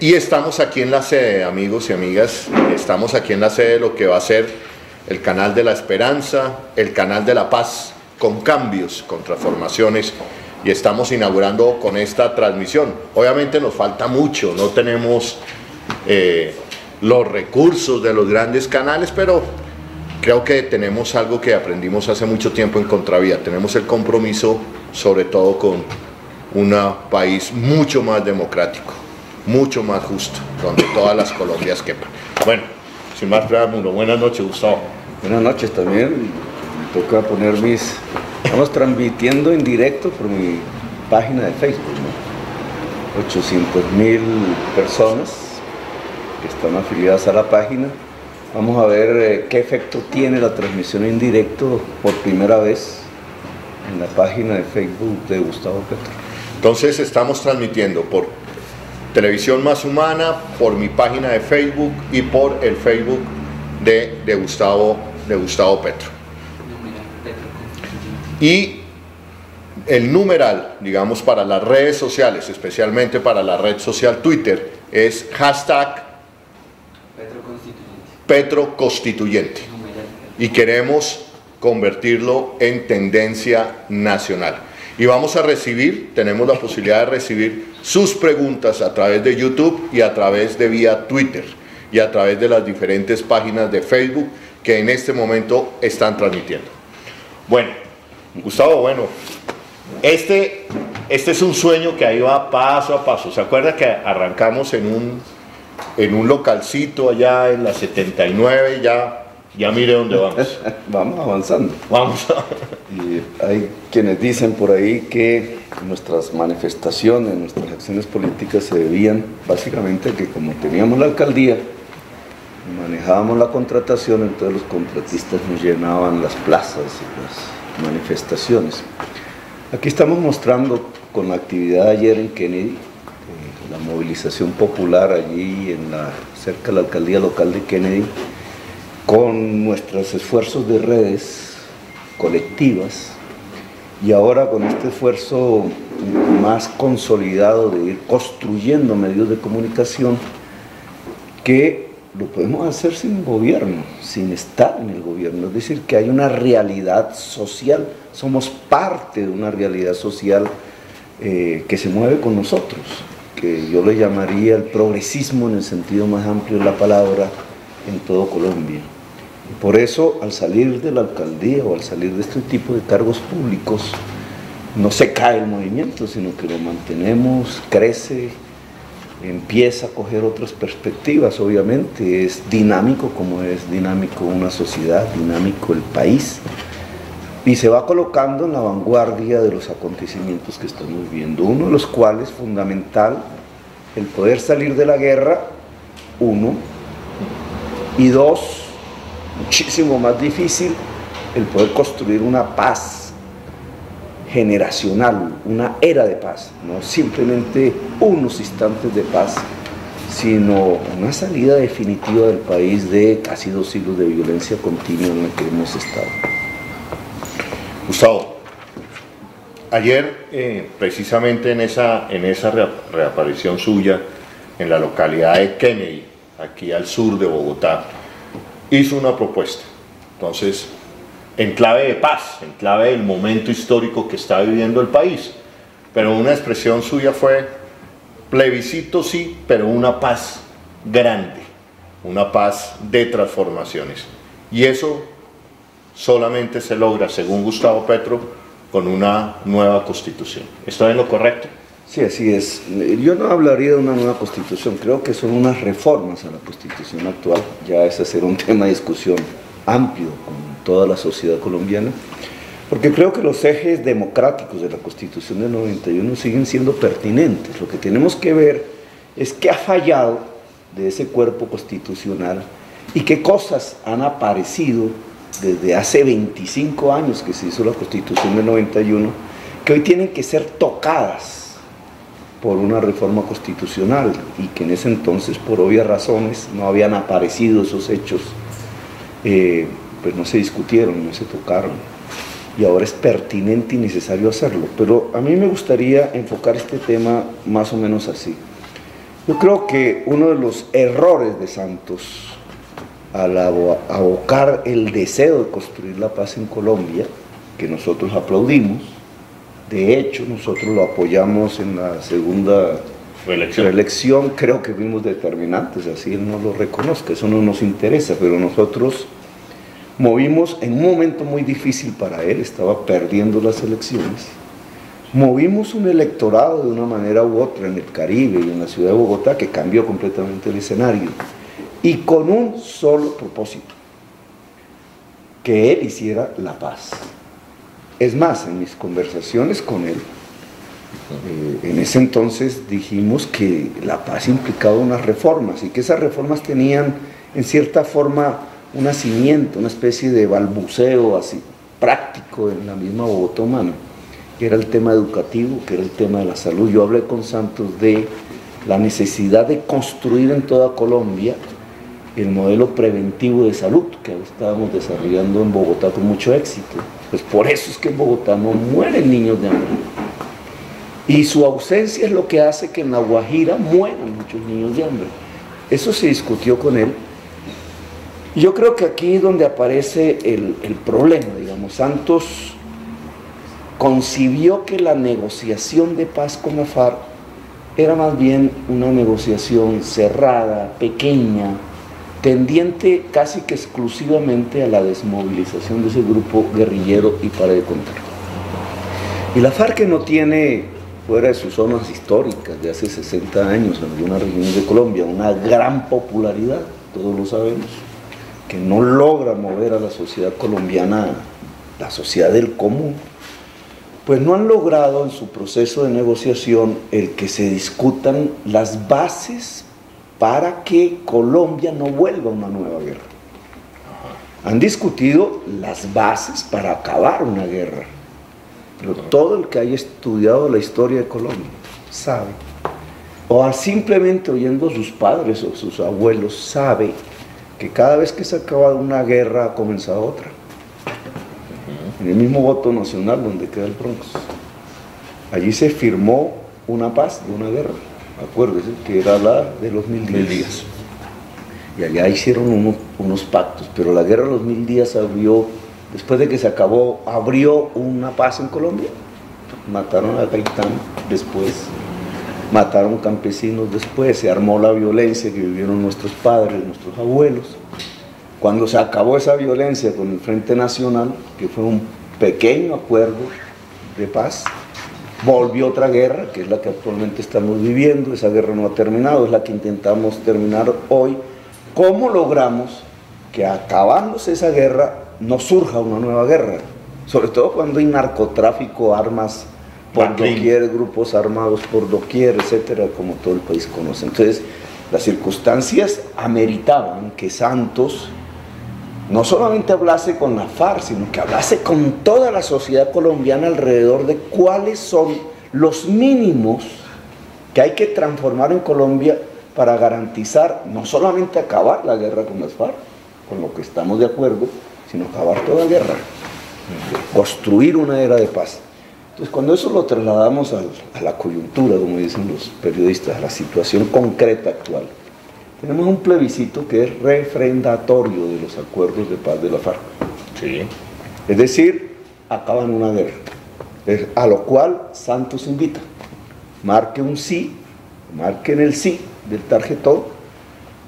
Y estamos aquí en la sede, amigos y amigas, estamos aquí en la sede de lo que va a ser el canal de la esperanza, el canal de la paz, con cambios, con transformaciones, y estamos inaugurando con esta transmisión. Obviamente nos falta mucho, no tenemos los recursos de los grandes canales, pero creo que tenemos algo que aprendimos hace mucho tiempo en Contravía. Tenemos el compromiso, sobre todo con un país mucho más democrático, mucho más justo, donde todas las Colombias quepan. Bueno, sin más preámbulo, buenas noches, Gustavo. Buenas noches también. Me toca poner estamos transmitiendo en directo por mi página de Facebook, ¿no? 800.000 personas que están afiliadas a la página. Vamos a ver qué efecto tiene la transmisión en directo por primera vez en la página de Facebook de Gustavo Petro. Entonces estamos transmitiendo por Televisión Más Humana, por mi página de Facebook y por el Facebook de Gustavo Petro. Y el numeral, digamos, para las redes sociales, especialmente para la red social Twitter, es hashtag Petro Constituyente. Y queremos convertirlo en tendencia nacional. Y vamos a recibir, tenemos la posibilidad de recibir sus preguntas a través de YouTube y a través de vía Twitter y a través de las diferentes páginas de Facebook que en este momento están transmitiendo. Bueno, Gustavo, este es un sueño que ahí va paso a paso. ¿Se acuerda que arrancamos en un localcito allá en la 79? Ya mire dónde vamos. Vamos avanzando. Vamos. Y hay quienes dicen por ahí que nuestras manifestaciones, nuestras acciones políticas se debían básicamente que como teníamos la alcaldía, manejábamos la contratación, entonces los contratistas nos llenaban las plazas y las manifestaciones. Aquí estamos mostrando con la actividad de ayer en Kennedy, la movilización popular allí cerca de la alcaldía local de Kennedy, con nuestros esfuerzos de redes colectivas y ahora con este esfuerzo más consolidado de ir construyendo medios de comunicación que lo podemos hacer sin gobierno, sin estar en el gobierno, es decir, que hay una realidad social, somos parte de una realidad social que se mueve con nosotros, que yo le llamaría el progresismo en el sentido más amplio de la palabra en todo Colombia. Y por eso, al salir de la alcaldía o al salir de este tipo de cargos públicos, no se cae el movimiento, sino que lo mantenemos, crece, empieza a coger otras perspectivas. Obviamente es dinámico como es dinámico una sociedad, dinámico el país, y se va colocando en la vanguardia de los acontecimientos que estamos viendo, uno de los cuales fundamental, el poder salir de la guerra, uno, y dos, muchísimo más difícil, el poder construir una paz generacional, una era de paz, no simplemente unos instantes de paz, sino una salida definitiva del país de casi 2 siglos de violencia continua en la que hemos estado. Gustavo, ayer precisamente en esa reaparición suya en la localidad de Kennedy, aquí al sur de Bogotá, hizo una propuesta, entonces, en clave de paz, en clave del momento histórico que está viviendo el país, pero una expresión suya fue plebiscito sí, pero una paz grande, una paz de transformaciones, y eso solamente se logra, según Gustavo Petro, con una nueva constitución. ¿Estoy en lo correcto? Sí, así es. Yo no hablaría de una nueva constitución, creo que son unas reformas a la constitución actual, ya ese será un tema de discusión amplio con toda la sociedad colombiana, porque creo que los ejes democráticos de la Constitución del 91 siguen siendo pertinentes. Lo que tenemos que ver es qué ha fallado de ese cuerpo constitucional y qué cosas han aparecido desde hace 25 años que se hizo la Constitución del 91, que hoy tienen que ser tocadas por una reforma constitucional y que en ese entonces, por obvias razones, no habían aparecido esos hechos, pues no se discutieron, no se tocaron, y ahora es pertinente y necesario hacerlo. Pero a mí me gustaría enfocar este tema más o menos así. Yo creo que uno de los errores de Santos al abocar el deseo de construir la paz en Colombia, que nosotros aplaudimos, de hecho nosotros lo apoyamos en la segunda reelección, creo que fuimos determinantes, así él no lo reconozca, eso no nos interesa, pero nosotros movimos en un momento muy difícil para él, estaba perdiendo las elecciones, movimos un electorado de una manera u otra en el Caribe y en la ciudad de Bogotá que cambió completamente el escenario y con un solo propósito, que él hiciera la paz. Es más, en mis conversaciones con él, en ese entonces dijimos que la paz implicaba unas reformas y que esas reformas tenían en cierta forma un nacimiento, una especie de balbuceo así práctico en la misma Bogotá humana, que era el tema educativo, que era el tema de la salud. Yo hablé con Santos de la necesidad de construir en toda Colombia el modelo preventivo de salud que estábamos desarrollando en Bogotá con mucho éxito. Pues por eso es que en Bogotá no mueren niños de hambre. Y su ausencia es lo que hace que en La Guajira mueran muchos niños de hambre. Eso se discutió con él. Y yo creo que aquí es donde aparece el problema, digamos. Santos concibió que la negociación de paz con la FARC era más bien una negociación cerrada, pequeña, tendiente casi que exclusivamente a la desmovilización de ese grupo guerrillero y para de contar. Y la FARC, que no tiene, fuera de sus zonas históricas de hace 60 años en algunas regiones de Colombia, una gran popularidad, todos lo sabemos, que no logra mover a la sociedad colombiana, la sociedad del común, pues no han logrado en su proceso de negociación el que se discutan las bases para que Colombia no vuelva a una nueva guerra. Han discutido las bases para acabar una guerra, pero todo el que haya estudiado la historia de Colombia sabe, o simplemente oyendo a sus padres o sus abuelos, sabe que cada vez que se ha acabado una guerra ha comenzado otra. En el mismo voto nacional donde queda el Bronx, allí se firmó una paz de una guerra, acuérdense que era la de los 1000 días, y allá hicieron unos pactos, pero la guerra de los 1000 días abrió, después de que se acabó, abrió una paz en Colombia. Mataron a Gaitán después, mataron campesinos después, se armó la violencia que vivieron nuestros padres, nuestros abuelos. Cuando se acabó esa violencia con el Frente Nacional, que fue un pequeño acuerdo de paz, volvió otra guerra, que es la que actualmente estamos viviendo. Esa guerra no ha terminado, es la que intentamos terminar hoy. ¿Cómo logramos que acabándose esa guerra no surja una nueva guerra? Sobre todo cuando hay narcotráfico, armas por doquier, grupos armados por doquier, etcétera, como todo el país conoce. Entonces, las circunstancias ameritaban que Santos no solamente hablase con la FARC, sino que hablase con toda la sociedad colombiana alrededor de cuáles son los mínimos que hay que transformar en Colombia para garantizar no solamente acabar la guerra con las FARC, con lo que estamos de acuerdo, sino acabar toda guerra, construir una era de paz. Entonces, cuando eso lo trasladamos a la coyuntura, como dicen los periodistas, a la situación concreta actual, tenemos un plebiscito que es refrendatorio de los acuerdos de paz de la FARC. Sí. Es decir, acaban una guerra, a lo cual Santos invita. Marque un sí, marquen el sí del tarjetón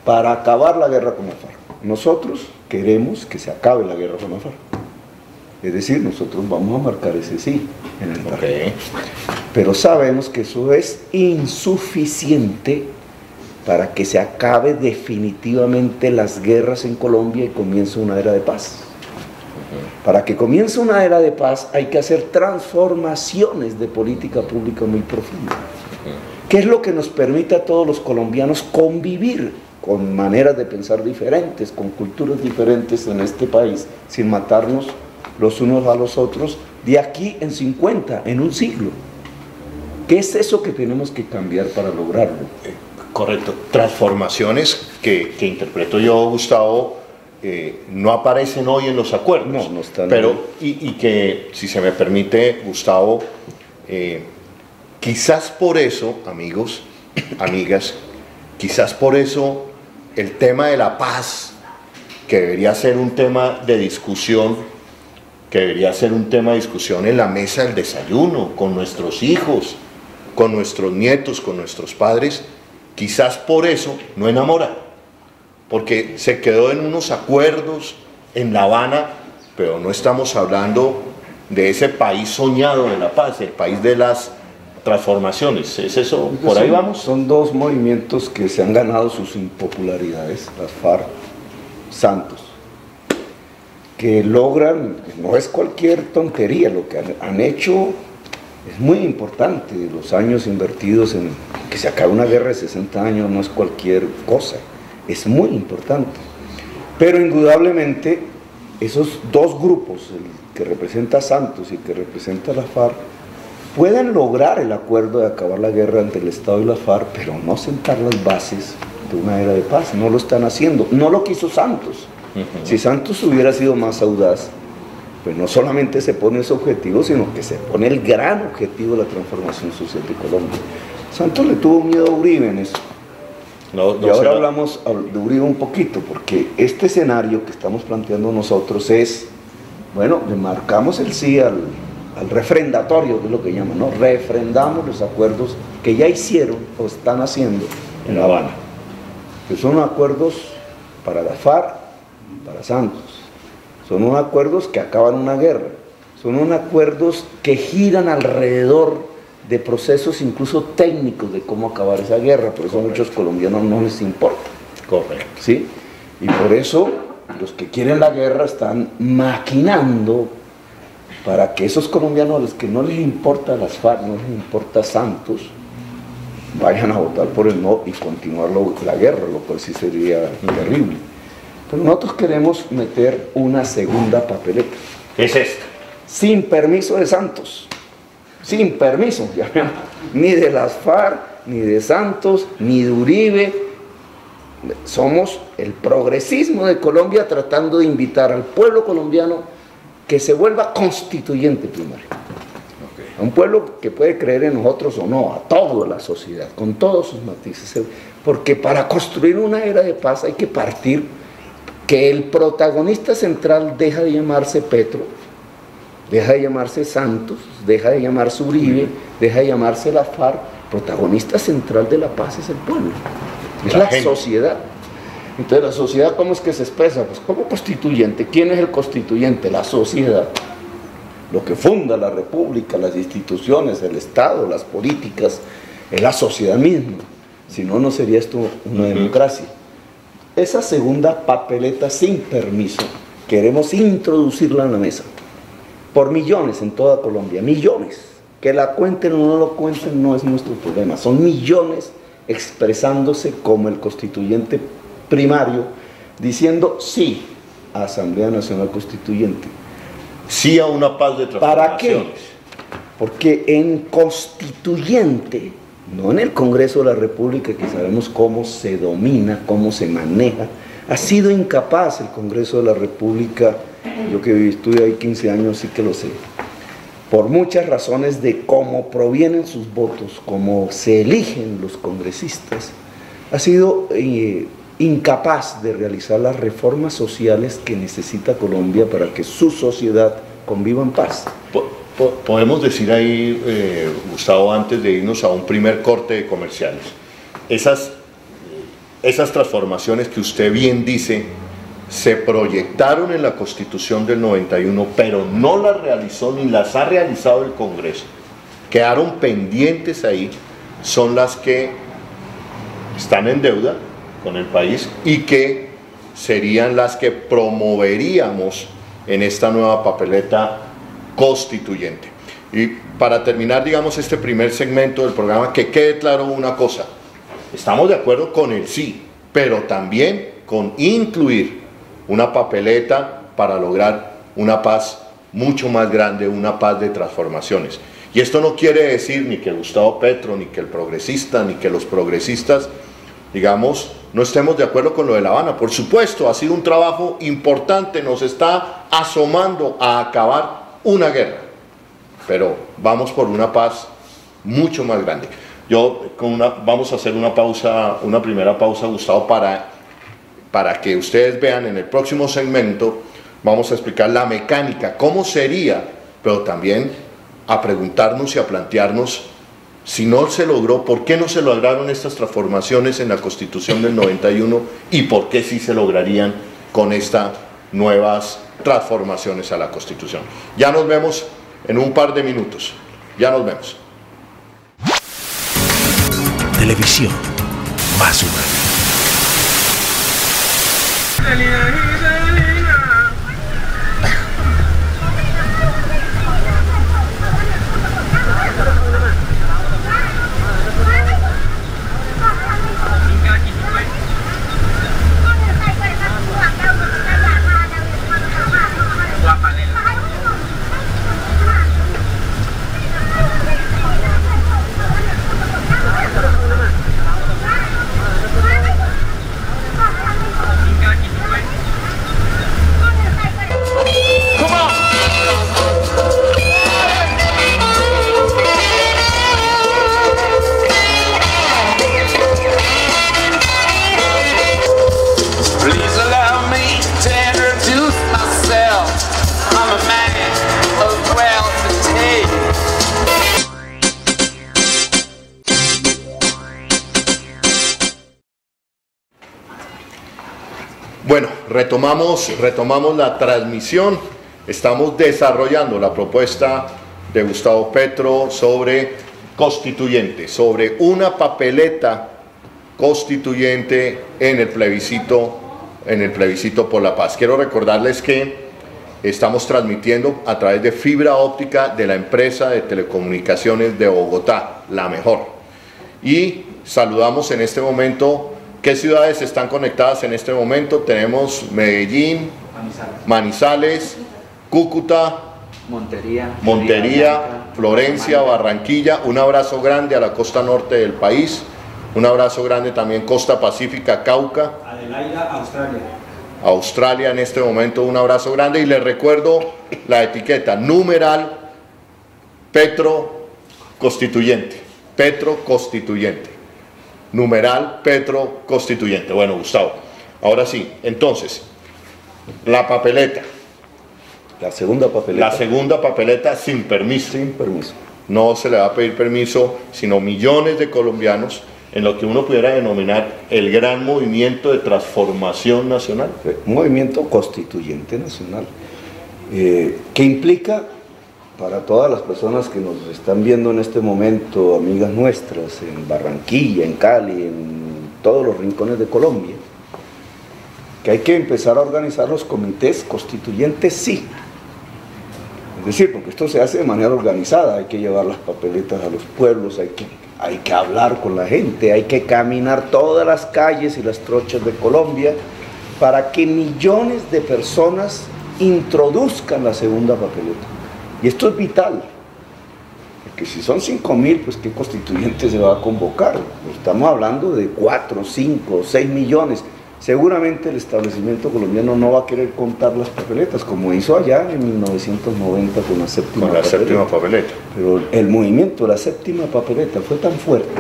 para acabar la guerra con la FARC. Nosotros queremos que se acabe la guerra con la FARC. Es decir, nosotros vamos a marcar ese sí en el tarjetón. Pero sabemos que eso es insuficiente para que se acabe definitivamente las guerras en Colombia y comience una era de paz. Para que comience una era de paz hay que hacer transformaciones de política pública muy profundas. ¿Qué es lo que nos permite a todos los colombianos convivir con maneras de pensar diferentes, con culturas diferentes en este país, sin matarnos los unos a los otros, de aquí en 50, en un siglo? ¿Qué es eso que tenemos que cambiar para lograrlo? Correcto. Transformaciones que interpreto yo, Gustavo, no aparecen hoy en los acuerdos. No están. Pero, y que, si se me permite, Gustavo, quizás por eso, amigos, amigas, quizás por eso el tema de la paz, que debería ser un tema de discusión, en la mesa del desayuno, con nuestros hijos, con nuestros nietos, con nuestros padres, quizás por eso no enamora, porque se quedó en unos acuerdos en La Habana, pero no estamos hablando de ese país soñado de la paz, el país de las transformaciones. ¿Es eso? ¿Por ahí vamos? Son dos movimientos que se han ganado sus impopularidades, las FARC, Santos, que logran, no es cualquier tontería, lo que han hecho es muy importante. Los años invertidos en que se acabe una guerra de 60 años no es cualquier cosa, es muy importante. Pero indudablemente esos dos grupos, el que representa a Santos y el que representa a la FARC, pueden lograr el acuerdo de acabar la guerra entre el Estado y la FARC, pero no sentar las bases de una era de paz. No lo están haciendo, no lo quiso Santos. Si Santos hubiera sido más audaz, pues no solamente se pone ese objetivo, sino que se pone el gran objetivo de la transformación social de Colombia. Santos le tuvo miedo a Uribe en eso. Y ahora hablamos de Uribe un poquito, porque este escenario que estamos planteando nosotros es, bueno, le marcamos el sí al refrendatorio, que es lo que llaman, ¿no? Refrendamos los acuerdos que ya hicieron o están haciendo en La Habana, que son acuerdos para la FARC, para Santos, son unos acuerdos que acaban una guerra, son unos acuerdos que giran alrededor de procesos incluso técnicos de cómo acabar esa guerra, por eso a muchos colombianos no les importa. Correcto. ¿Sí? Y por eso los que quieren la guerra están maquinando para que esos colombianos a los que no les importa las FARC, no les importa Santos, vayan a votar por el no y continuar la guerra, lo cual sí sería terrible. Pero nosotros queremos meter una segunda papeleta. ¿Qué es esta? Sin permiso de Santos. Sin permiso, ya ven, ni de las FARC, ni de Santos, ni de Uribe. Somos el progresismo de Colombia tratando de invitar al pueblo colombiano que se vuelva constituyente primero. A un pueblo que puede creer en nosotros o no, a toda la sociedad, con todos sus matices. Porque para construir una era de paz hay que partir que el protagonista central deja de llamarse Petro, deja de llamarse Santos, deja de llamarse Uribe, deja de llamarse la FARC. Protagonista central de la paz es el pueblo, es la sociedad. Entonces, ¿la sociedad cómo es que se expresa? Pues como constituyente. ¿Quién es el constituyente? La sociedad. Lo que funda la república, las instituciones, el Estado, las políticas, es la sociedad misma. Si no, no sería esto una democracia. Esa segunda papeleta sin permiso, queremos introducirla en la mesa. Por millones en toda Colombia, millones. Que la cuenten o no lo cuenten no es nuestro problema. Son millones expresándose como el constituyente primario, diciendo sí a Asamblea Nacional Constituyente. Sí a una paz de transformaciones. ¿Para qué? Porque en constituyente, no en el Congreso de la República, que sabemos cómo se domina, cómo se maneja, ha sido incapaz el Congreso de la República, yo que estuve ahí 15 años sí que lo sé, por muchas razones de cómo provienen sus votos, cómo se eligen los congresistas, ha sido incapaz de realizar las reformas sociales que necesita Colombia para que su sociedad conviva en paz. Podemos decir ahí, Gustavo, antes de irnos a un primer corte de comerciales, esas transformaciones que usted bien dice se proyectaron en la Constitución del 91, pero no las realizó ni las ha realizado el Congreso, quedaron pendientes ahí, son las que están en deuda con el país y que serían las que promoveríamos en esta nueva papeleta constituyente. Y para terminar, digamos, este primer segmento del programa, que quede claro una cosa: estamos de acuerdo con el sí, pero también con incluir una papeleta para lograr una paz mucho más grande, una paz de transformaciones. Y esto no quiere decir ni que Gustavo Petro, ni que el progresista, ni que los progresistas, digamos, no estemos de acuerdo con lo de La Habana. Por supuesto, ha sido un trabajo importante, nos está asomando a acabar una guerra, pero vamos por una paz mucho más grande. Vamos a hacer una pausa, una primera pausa, Gustavo, para que ustedes vean en el próximo segmento. Vamos a explicar la mecánica, cómo sería, pero también a preguntarnos y a plantearnos, si no se logró, ¿por qué no se lograron estas transformaciones en la Constitución del 91 y por qué sí se lograrían con estas nuevas transformaciones a la Constitución? Ya nos vemos en un par de minutos. Ya nos vemos. Televisión más humana. Bueno, retomamos la transmisión. Estamos desarrollando la propuesta de Gustavo Petro sobre constituyente, sobre una papeleta constituyente en el plebiscito por la paz. Quiero recordarles que estamos transmitiendo a través de fibra óptica de la empresa de telecomunicaciones de Bogotá, La Mejor. Y saludamos en este momento. ¿Qué ciudades están conectadas en este momento? Tenemos Medellín, Manizales, Cúcuta, Montería, Florencia, Barranquilla. Un abrazo grande a la costa norte del país. Un abrazo grande también costa pacífica, Cauca. Adelaida, Australia. Australia en este momento, un abrazo grande. Y les recuerdo la etiqueta, numeral Petro Constituyente. Petro Constituyente. Numeral Petro Constituyente. Bueno, Gustavo, ahora sí, entonces, la papeleta. La segunda papeleta. La segunda papeleta sin permiso. Sin permiso. No se le va a pedir permiso, sino millones de colombianos en lo que uno pudiera denominar el gran movimiento de transformación nacional. Un movimiento constituyente nacional, que implica, para todas las personas que nos están viendo en este momento, amigas nuestras, en Barranquilla, en Cali, en todos los rincones de Colombia, que hay que empezar a organizar los comités constituyentes, sí. Es decir, porque esto se hace de manera organizada, hay que llevar las papeletas a los pueblos, hay que hablar con la gente, hay que caminar todas las calles y las trochas de Colombia para que millones de personas introduzcan la segunda papeleta. Y esto es vital, porque si son 5.000, pues ¿qué constituyente se va a convocar? Estamos hablando de 4, 5, 6 millones. Seguramente el establecimiento colombiano no va a querer contar las papeletas, como hizo allá en 1990 con la séptima papeleta. Pero el movimiento de la séptima papeleta fue tan fuerte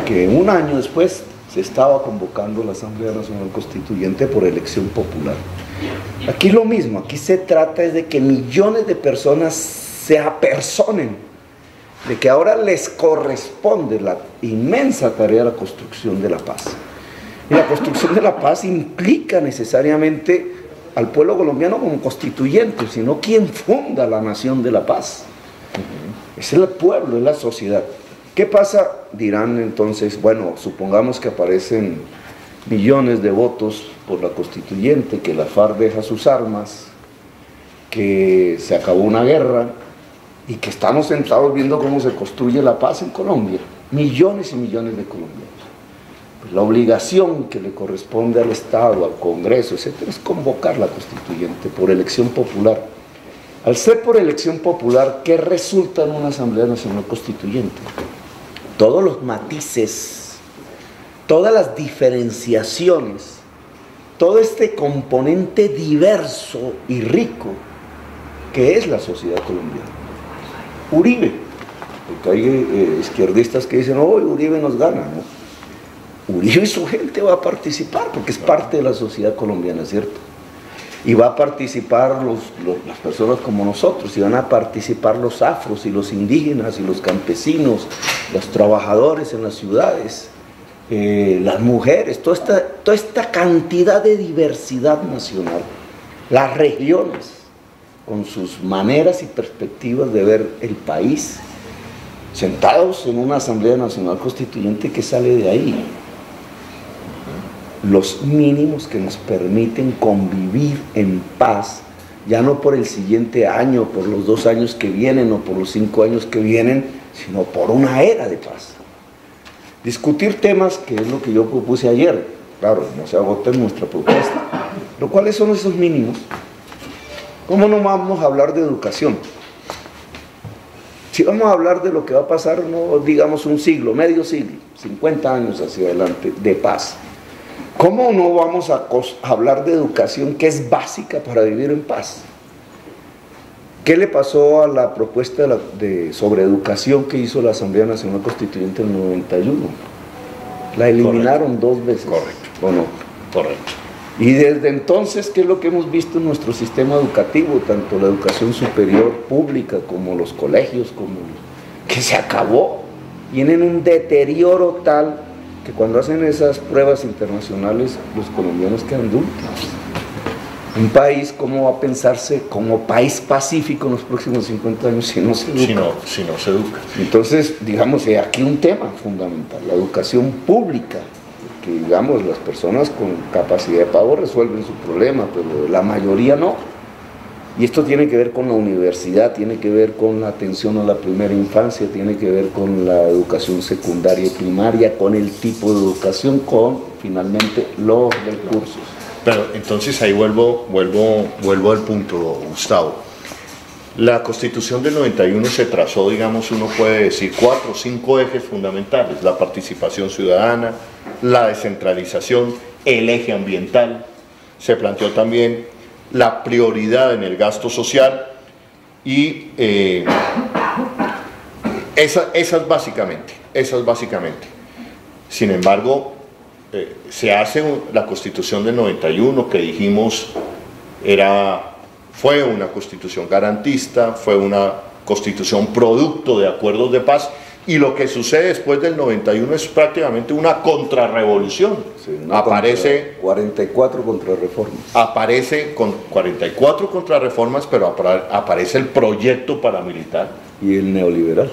que un año después se estaba convocando la Asamblea Nacional Constituyente por elección popular. Aquí lo mismo, aquí se trata de que millones de personas se apersonen de que ahora les corresponde la inmensa tarea de la construcción de la paz. Y la construcción de la paz implica necesariamente al pueblo colombiano como constituyente, sino quien funda la nación de la paz. Es el pueblo, es la sociedad. ¿Qué pasa? Dirán entonces, bueno, supongamos que aparecen millones de votos por la constituyente, que la FARC deja sus armas, que se acabó una guerra y que estamos sentados viendo cómo se construye la paz en Colombia. Millones y millones de colombianos. Pues la obligación que le corresponde al Estado, al Congreso, etcétera, es convocar la constituyente por elección popular. Al ser por elección popular, ¿qué resulta en una Asamblea Nacional Constituyente? Todos los matices, todas las diferenciaciones, todo este componente diverso y rico que es la sociedad colombiana. Uribe, el porque hay izquierdistas que dicen, oh, Uribe nos gana, ¿no? Uribe y su gente va a participar, porque es parte de la sociedad colombiana, ¿cierto? Y va a participar las personas como nosotros, y van a participar los afros y los indígenas y los campesinos, los trabajadores en las ciudades, las mujeres, toda esta cantidad de diversidad nacional, las regiones, con sus maneras y perspectivas de ver el país, sentados en una Asamblea Nacional Constituyente que sale de ahí. Los mínimos que nos permiten convivir en paz, ya no por el siguiente año, por los 2 años que vienen o por los 5 años que vienen, sino por una era de paz. Discutir temas, que es lo que yo propuse ayer, claro, no se agota en nuestra propuesta, pero ¿cuáles son esos mínimos? ¿Cómo no vamos a hablar de educación? Si vamos a hablar de lo que va a pasar, no digamos un siglo, medio siglo, 50 años hacia adelante, de paz, ¿cómo no vamos a hablar de educación, que es básica para vivir en paz? ¿Qué le pasó a la propuesta sobre educación que hizo la Asamblea Nacional Constituyente en el 91? La eliminaron 2 veces. Correcto. ¿O no? Correcto. Y desde entonces, ¿qué es lo que hemos visto en nuestro sistema educativo? Tanto la educación superior pública como los colegios, que se acabó. Tienen un deterioro tal que cuando hacen esas pruebas internacionales, los colombianos quedan dulces. Un país, ¿cómo va a pensarse como país pacífico en los próximos 50 años si no se educa? Si no se educa. Entonces, digamos, aquí un tema fundamental, la educación pública, que digamos, las personas con capacidad de pago resuelven su problema, pero la mayoría no. Y esto tiene que ver con la universidad, tiene que ver con la atención a la primera infancia, tiene que ver con la educación secundaria y primaria, con el tipo de educación, con, finalmente, los recursos. Pero entonces ahí vuelvo al punto, Gustavo. La Constitución del 91 se trazó, digamos, uno puede decir 4 o 5 ejes fundamentales: la participación ciudadana, la descentralización, el eje ambiental. Se planteó también la prioridad en el gasto social y esas básicamente. Sin embargo, se hace la Constitución del 91, que dijimos fue una constitución garantista, fue una constitución producto de acuerdos de paz, y lo que sucede después del 91 es prácticamente una contrarrevolución. Sí, aparece 44 contrarreformas. Aparece con 44 contrarreformas, pero aparece el proyecto paramilitar. Y el neoliberal.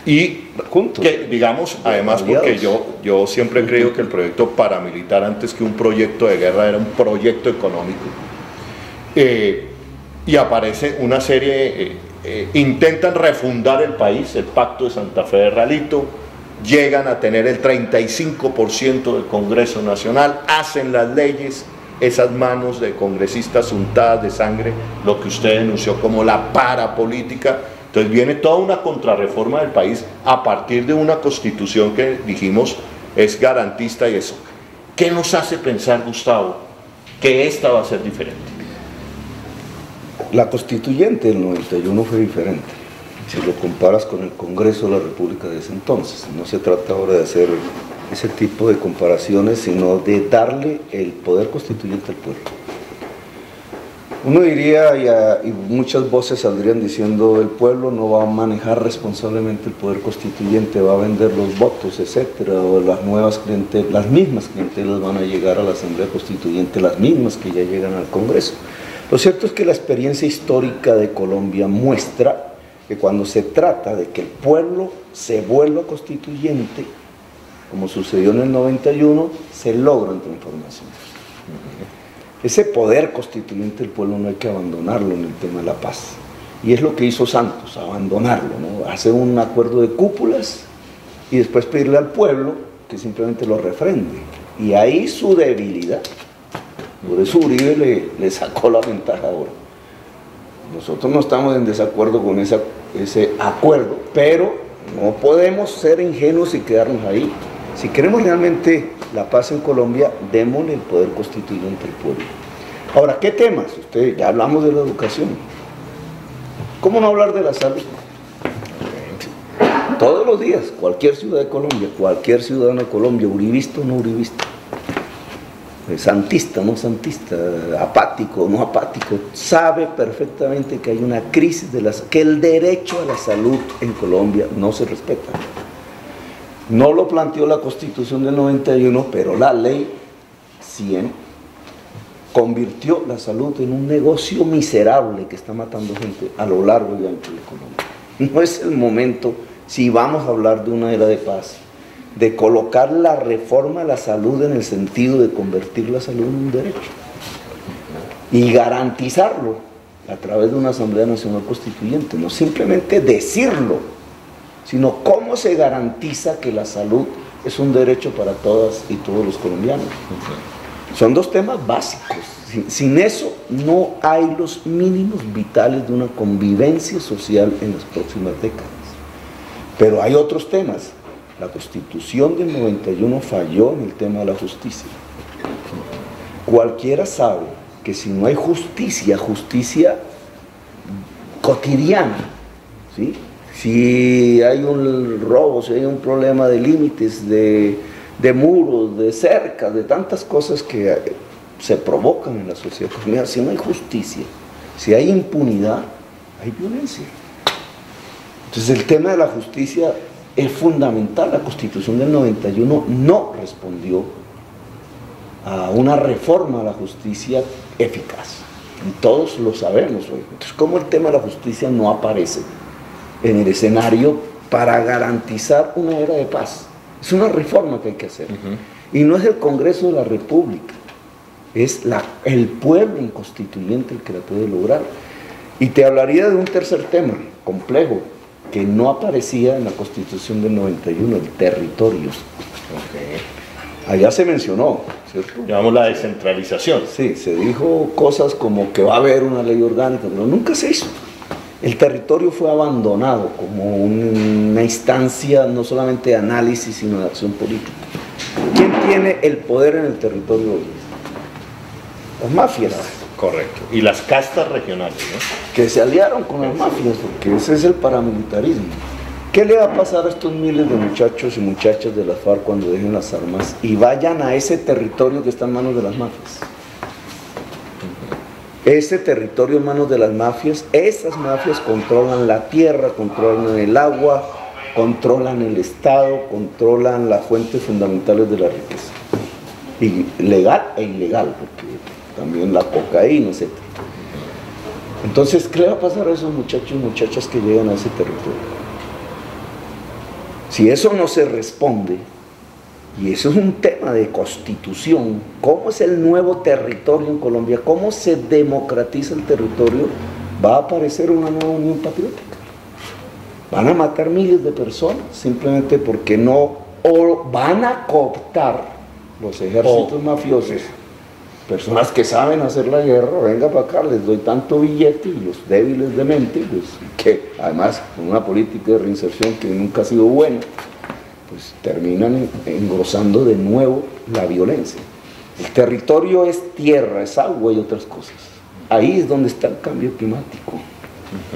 Y juntos, que, digamos, además, porque yo siempre creo que el proyecto paramilitar, antes que un proyecto de guerra, era un proyecto económico. Y aparece una serie, intentan refundar el país, el Pacto de Santa Fe de Ralito, llegan a tener el 35% del Congreso Nacional, hacen las leyes, esas manos de congresistas untadas de sangre, lo que usted denunció como la parapolítica. Entonces viene toda una contrarreforma del país a partir de una constitución que dijimos es garantista y eso. ¿Qué nos hace pensar, Gustavo, que esta va a ser diferente? La constituyente del 91 fue diferente. Si lo comparas con el Congreso de la República de ese entonces, no se trata ahora de hacer ese tipo de comparaciones, sino de darle el poder constituyente al pueblo. Uno diría, y muchas voces saldrían diciendo, el pueblo no va a manejar responsablemente el poder constituyente, va a vender los votos, etcétera, o las mismas clientelas van a llegar a la Asamblea Constituyente, las mismas que ya llegan al Congreso. Lo cierto es que la experiencia histórica de Colombia muestra que cuando se trata de que el pueblo se vuelva constituyente, como sucedió en el 91, se logran transformaciones. Ese poder constituyente del pueblo no hay que abandonarlo en el tema de la paz. Y es lo que hizo Santos, abandonarlo, ¿no? Hacer un acuerdo de cúpulas y después pedirle al pueblo que simplemente lo refrende. Y ahí su debilidad. Por eso Uribe le sacó la ventaja ahora. Nosotros no estamos en desacuerdo con ese acuerdo, pero no podemos ser ingenuos y quedarnos ahí. Si queremos realmente la paz en Colombia, démosle el poder constituyente al pueblo. Ahora, ¿qué temas? Ya hablamos de la educación. ¿Cómo no hablar de la salud? todos los días, cualquier ciudad de Colombia, cualquier ciudadano de Colombia, uribista o no uribista, santista, no santista, apático, no apático, sabe perfectamente que hay una crisis que el derecho a la salud en Colombia no se respeta. No lo planteó la Constitución del 91, pero la ley 100 convirtió la salud en un negocio miserable que está matando gente a lo largo y ancho de Colombia. No es el momento, si vamos a hablar de una era de paz, de colocar la reforma a la salud en el sentido de convertir la salud en un derecho y garantizarlo a través de una Asamblea Nacional Constituyente, no simplemente decirlo, sino cómo se garantiza que la salud es un derecho para todas y todos los colombianos. Son dos temas básicos. Sin eso no hay los mínimos vitales de una convivencia social en las próximas décadas. Pero hay otros temas. La Constitución del 91 falló en el tema de la justicia. Cualquiera sabe que si no hay justicia, justicia cotidiana, ¿sí? Si hay un robo, si hay un problema de límites, de muros, de cercas, de tantas cosas que se provocan en la sociedad colombiana, si no hay justicia, si hay impunidad, hay violencia. Entonces el tema de la justicia es fundamental. La Constitución del 91 no respondió a una reforma a la justicia eficaz. Y todos lo sabemos hoy. Entonces, ¿cómo el tema de la justicia no aparece en el escenario para garantizar una era de paz? Es una reforma que hay que hacer. Y no es el Congreso de la República, es el pueblo constituyente el que la puede lograr. Y te hablaría de un tercer tema complejo, que no aparecía en la Constitución del 91, el territorio. Allá se mencionó, ¿cierto? Llamamos la descentralización. Sí, se dijo cosas como que va a haber una ley orgánica, pero nunca se hizo. El territorio fue abandonado como una instancia no solamente de análisis, sino de acción política. ¿Quién tiene el poder en el territorio hoy? Las mafias. Correcto. Y las castas regionales, ¿no? Que se aliaron con las mafias, porque ese es el paramilitarismo. ¿Qué le va a pasar a estos miles de muchachos y muchachas de las FARC cuando dejen las armas y vayan a ese territorio que está en manos de las mafias? Ese territorio en manos de las mafias, esas mafias controlan la tierra, controlan el agua, controlan el Estado, controlan las fuentes fundamentales de la riqueza. Y legal e ilegal, porque también la cocaína, etc. Entonces, ¿qué le va a pasar a esos muchachos y muchachas que llegan a ese territorio? Si eso no se responde, y eso es un tema de constitución, ¿cómo es el nuevo territorio en Colombia? ¿Cómo se democratiza el territorio? Va a aparecer una nueva unión patriótica. Van a matar miles de personas simplemente porque no, o van a cooptar los ejércitos mafiosos, personas que saben hacer la guerra, venga para acá, les doy tanto billete, y los débiles de mente, pues, que además con una política de reinserción que nunca ha sido buena, pues terminan engrosando de nuevo la violencia. El territorio es tierra, es agua y otras cosas. Ahí es donde está el cambio climático.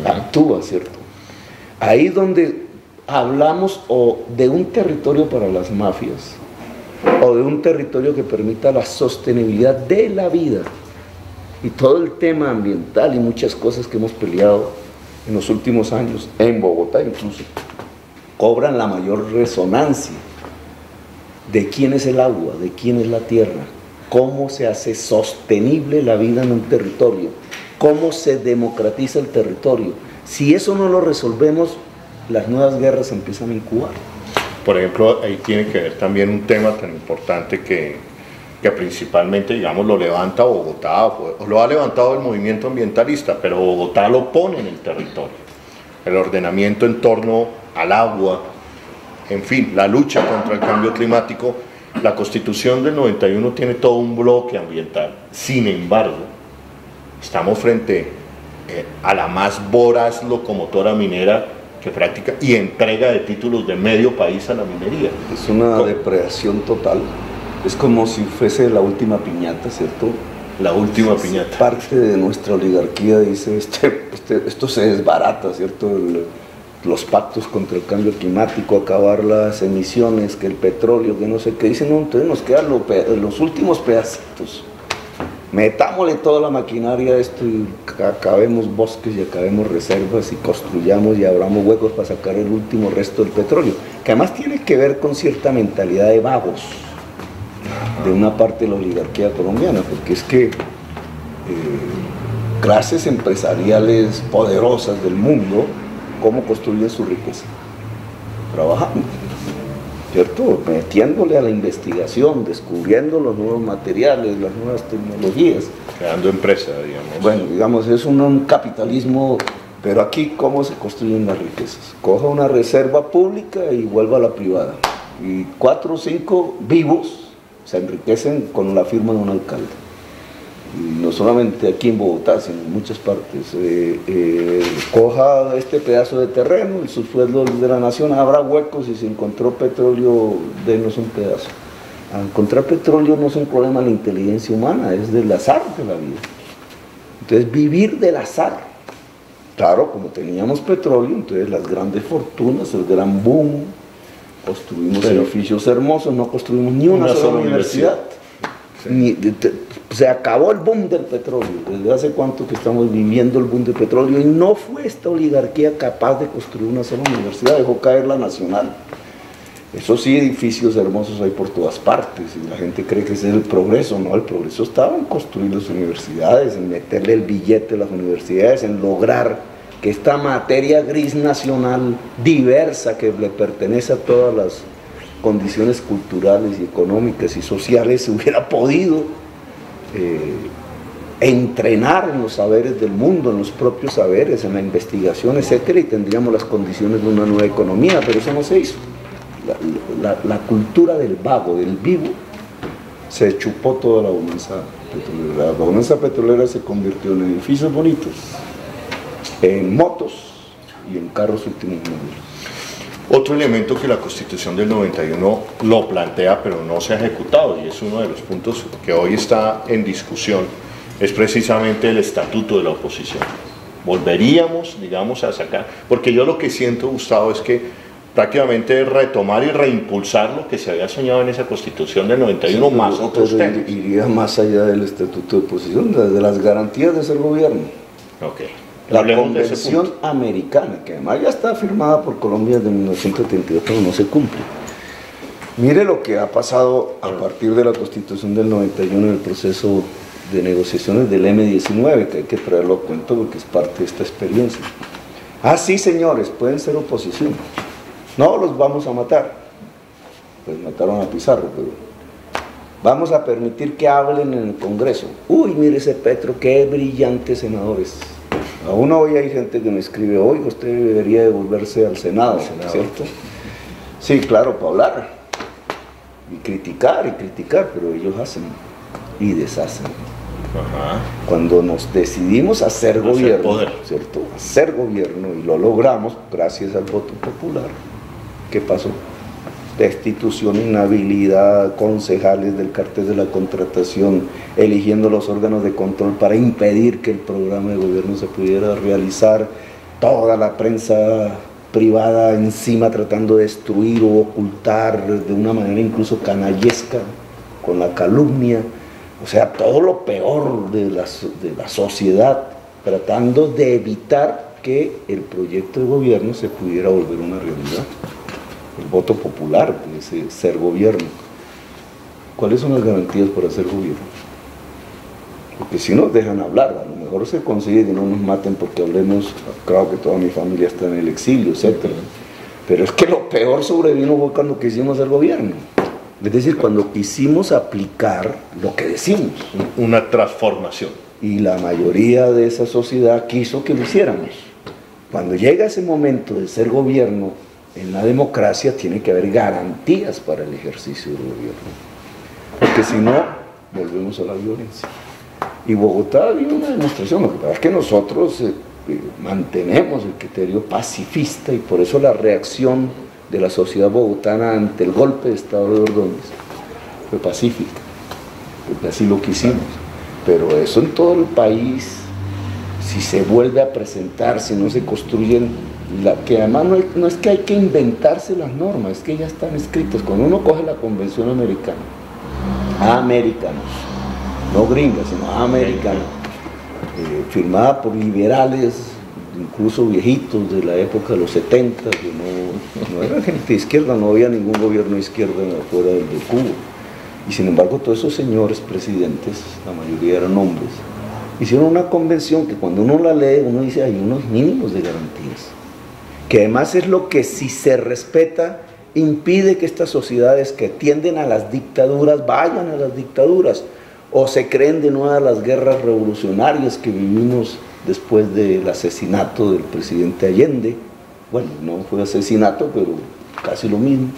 Actúa, ¿cierto? Ahí es donde hablamos o de un territorio para las mafias, o de un territorio que permita la sostenibilidad de la vida. Y todo el tema ambiental y muchas cosas que hemos peleado en los últimos años, en Bogotá incluso, cobran la mayor resonancia de quién es el agua, de quién es la tierra, cómo se hace sostenible la vida en un territorio, cómo se democratiza el territorio. Si eso no lo resolvemos, las nuevas guerras empiezan a incubar. Por ejemplo, ahí tiene que ver también un tema tan importante que principalmente, digamos, lo levanta Bogotá, o lo ha levantado el movimiento ambientalista, pero Bogotá lo pone en el territorio. El ordenamiento en torno al agua, en fin, la lucha contra el cambio climático. La Constitución del 91 tiene todo un bloque ambiental. Sin embargo, estamos frente a la más voraz locomotora minera que practica y entrega de títulos de medio país a la minería. Es una depredación total. Es como si fuese la última piñata, ¿cierto? La última piñata. Parte de nuestra oligarquía dice, esto se desbarata, ¿cierto? los pactos contra el cambio climático, acabar las emisiones, que el petróleo, que no sé qué, dicen, no, entonces nos quedan los últimos pedacitos. Metámosle toda la maquinaria a esto y acabemos bosques y acabemos reservas y construyamos y abramos huecos para sacar el último resto del petróleo, que además tiene que ver con cierta mentalidad de vagos de una parte de la oligarquía colombiana, porque es que clases empresariales poderosas del mundo, ¿cómo construyen su riqueza? Trabajando, ¿cierto? Metiéndole a la investigación, descubriendo los nuevos materiales, las nuevas tecnologías. Creando empresas, digamos. Bueno, digamos, es un capitalismo, pero aquí, ¿cómo se construyen las riquezas? Coja una reserva pública y vuelva a la privada. Y 4 o 5 vivos se enriquecen con la firma de un alcalde. Y no solamente aquí en Bogotá, sino en muchas partes. Coja este pedazo de terreno, el subsuelo de la nación, abra huecos y si encontró petróleo, denos un pedazo. Al encontrar petróleo no es un problema de la inteligencia humana, es del azar de la vida. Entonces, vivir del azar. Claro, como teníamos petróleo, entonces las grandes fortunas, el gran boom, construimos edificios hermosos, no construimos ni una sola universidad. Sí. Se acabó el boom del petróleo. Desde hace cuánto que estamos viviendo el boom del petróleo y no fue esta oligarquía capaz de construir una sola universidad, dejó caer la nacional. Eso sí, edificios hermosos hay por todas partes y la gente cree que ese es el progreso. No, el progreso estaba en construir las universidades, en meterle el billete a las universidades, en lograr que esta materia gris nacional diversa que le pertenece a todas las condiciones culturales y económicas y sociales se hubiera podido entrenar en los saberes del mundo, en los propios saberes, en la investigación, etcétera, y tendríamos las condiciones de una nueva economía, pero eso no se hizo. La cultura del vago, del vivo, se chupó toda la bonanza petrolera. La bonanza petrolera se convirtió en edificios bonitos, en motos y en carros últimos modelos. Otro elemento que la Constitución del 91 lo plantea, pero no se ha ejecutado, y es uno de los puntos que hoy está en discusión, es precisamente el estatuto de la oposición. Volveríamos, digamos, a sacar, porque yo lo que siento, Gustavo, es que prácticamente retomar y reimpulsar lo que se había soñado en esa Constitución del 91, sí, más otros temas. Iría más allá del estatuto de oposición, de las garantías de ser gobierno. Okay. La Convención Americana, que además ya está firmada por Colombia desde 1972, pero no se cumple. Mire lo que ha pasado a partir de la Constitución del 91 en el proceso de negociaciones del M-19, que hay que traerlo a cuento porque es parte de esta experiencia. Ah, sí, señores, pueden ser oposición. No los vamos a matar. Pues mataron a Pizarro, pero vamos a permitir que hablen en el Congreso. Uy, mire ese Petro, qué brillantes senadores. Aún hoy hay gente que me escribe, oiga, usted debería devolverse al Senado, ¿cierto? Sí, claro, para hablar y criticar, pero ellos hacen y deshacen. Ajá. Cuando nos decidimos a hacer gobierno, ¿cierto? Hacer gobierno y lo logramos gracias al voto popular, ¿qué pasó? Destitución, inhabilidad, concejales del cartel de la contratación, eligiendo los órganos de control para impedir que el programa de gobierno se pudiera realizar, toda la prensa privada encima tratando de destruir o ocultar de una manera incluso canallesca, con la calumnia, o sea, todo lo peor de la sociedad, tratando de evitar que el proyecto de gobierno se pudiera volver una realidad. El voto popular, ese ser gobierno. ¿Cuáles son las garantías para ser gobierno? Porque si nos dejan hablar, a lo mejor se consigue que no nos maten porque hablemos, claro que toda mi familia está en el exilio, etc. Pero es que lo peor sobrevino fue cuando quisimos ser gobierno. Es decir, cuando quisimos aplicar lo que decimos. Una transformación. Y la mayoría de esa sociedad quiso que lo hiciéramos. Cuando llega ese momento de ser gobierno, en la democracia tiene que haber garantías para el ejercicio del gobierno, porque si no, volvemos a la violencia. Y Bogotá dio una demostración. Lo que pasa es que nosotros mantenemos el criterio pacifista y por eso la reacción de la sociedad bogotana ante el golpe de Estado de Ordóñez fue pacífica, porque así lo quisimos. Pero eso en todo el país, si se vuelve a presentar, si no se construyen que además no es que hay que inventarse las normas, es que ya están escritas. Cuando uno coge la Convención Americana, americanos, no gringas, sino americanos, firmada por liberales, incluso viejitos de la época de los 70, que no era gente de izquierda, no había ningún gobierno de izquierda fuera del de Cuba. Y sin embargo todos esos señores presidentes, la mayoría eran hombres, hicieron una convención que cuando uno la lee, uno dice hay unos mínimos de garantías, que además es lo que, si se respeta, impide que estas sociedades que tienden a las dictaduras vayan a las dictaduras, o se creen de nuevo las guerras revolucionarias que vivimos después del asesinato del presidente Allende. Bueno, no fue asesinato, pero casi lo mismo.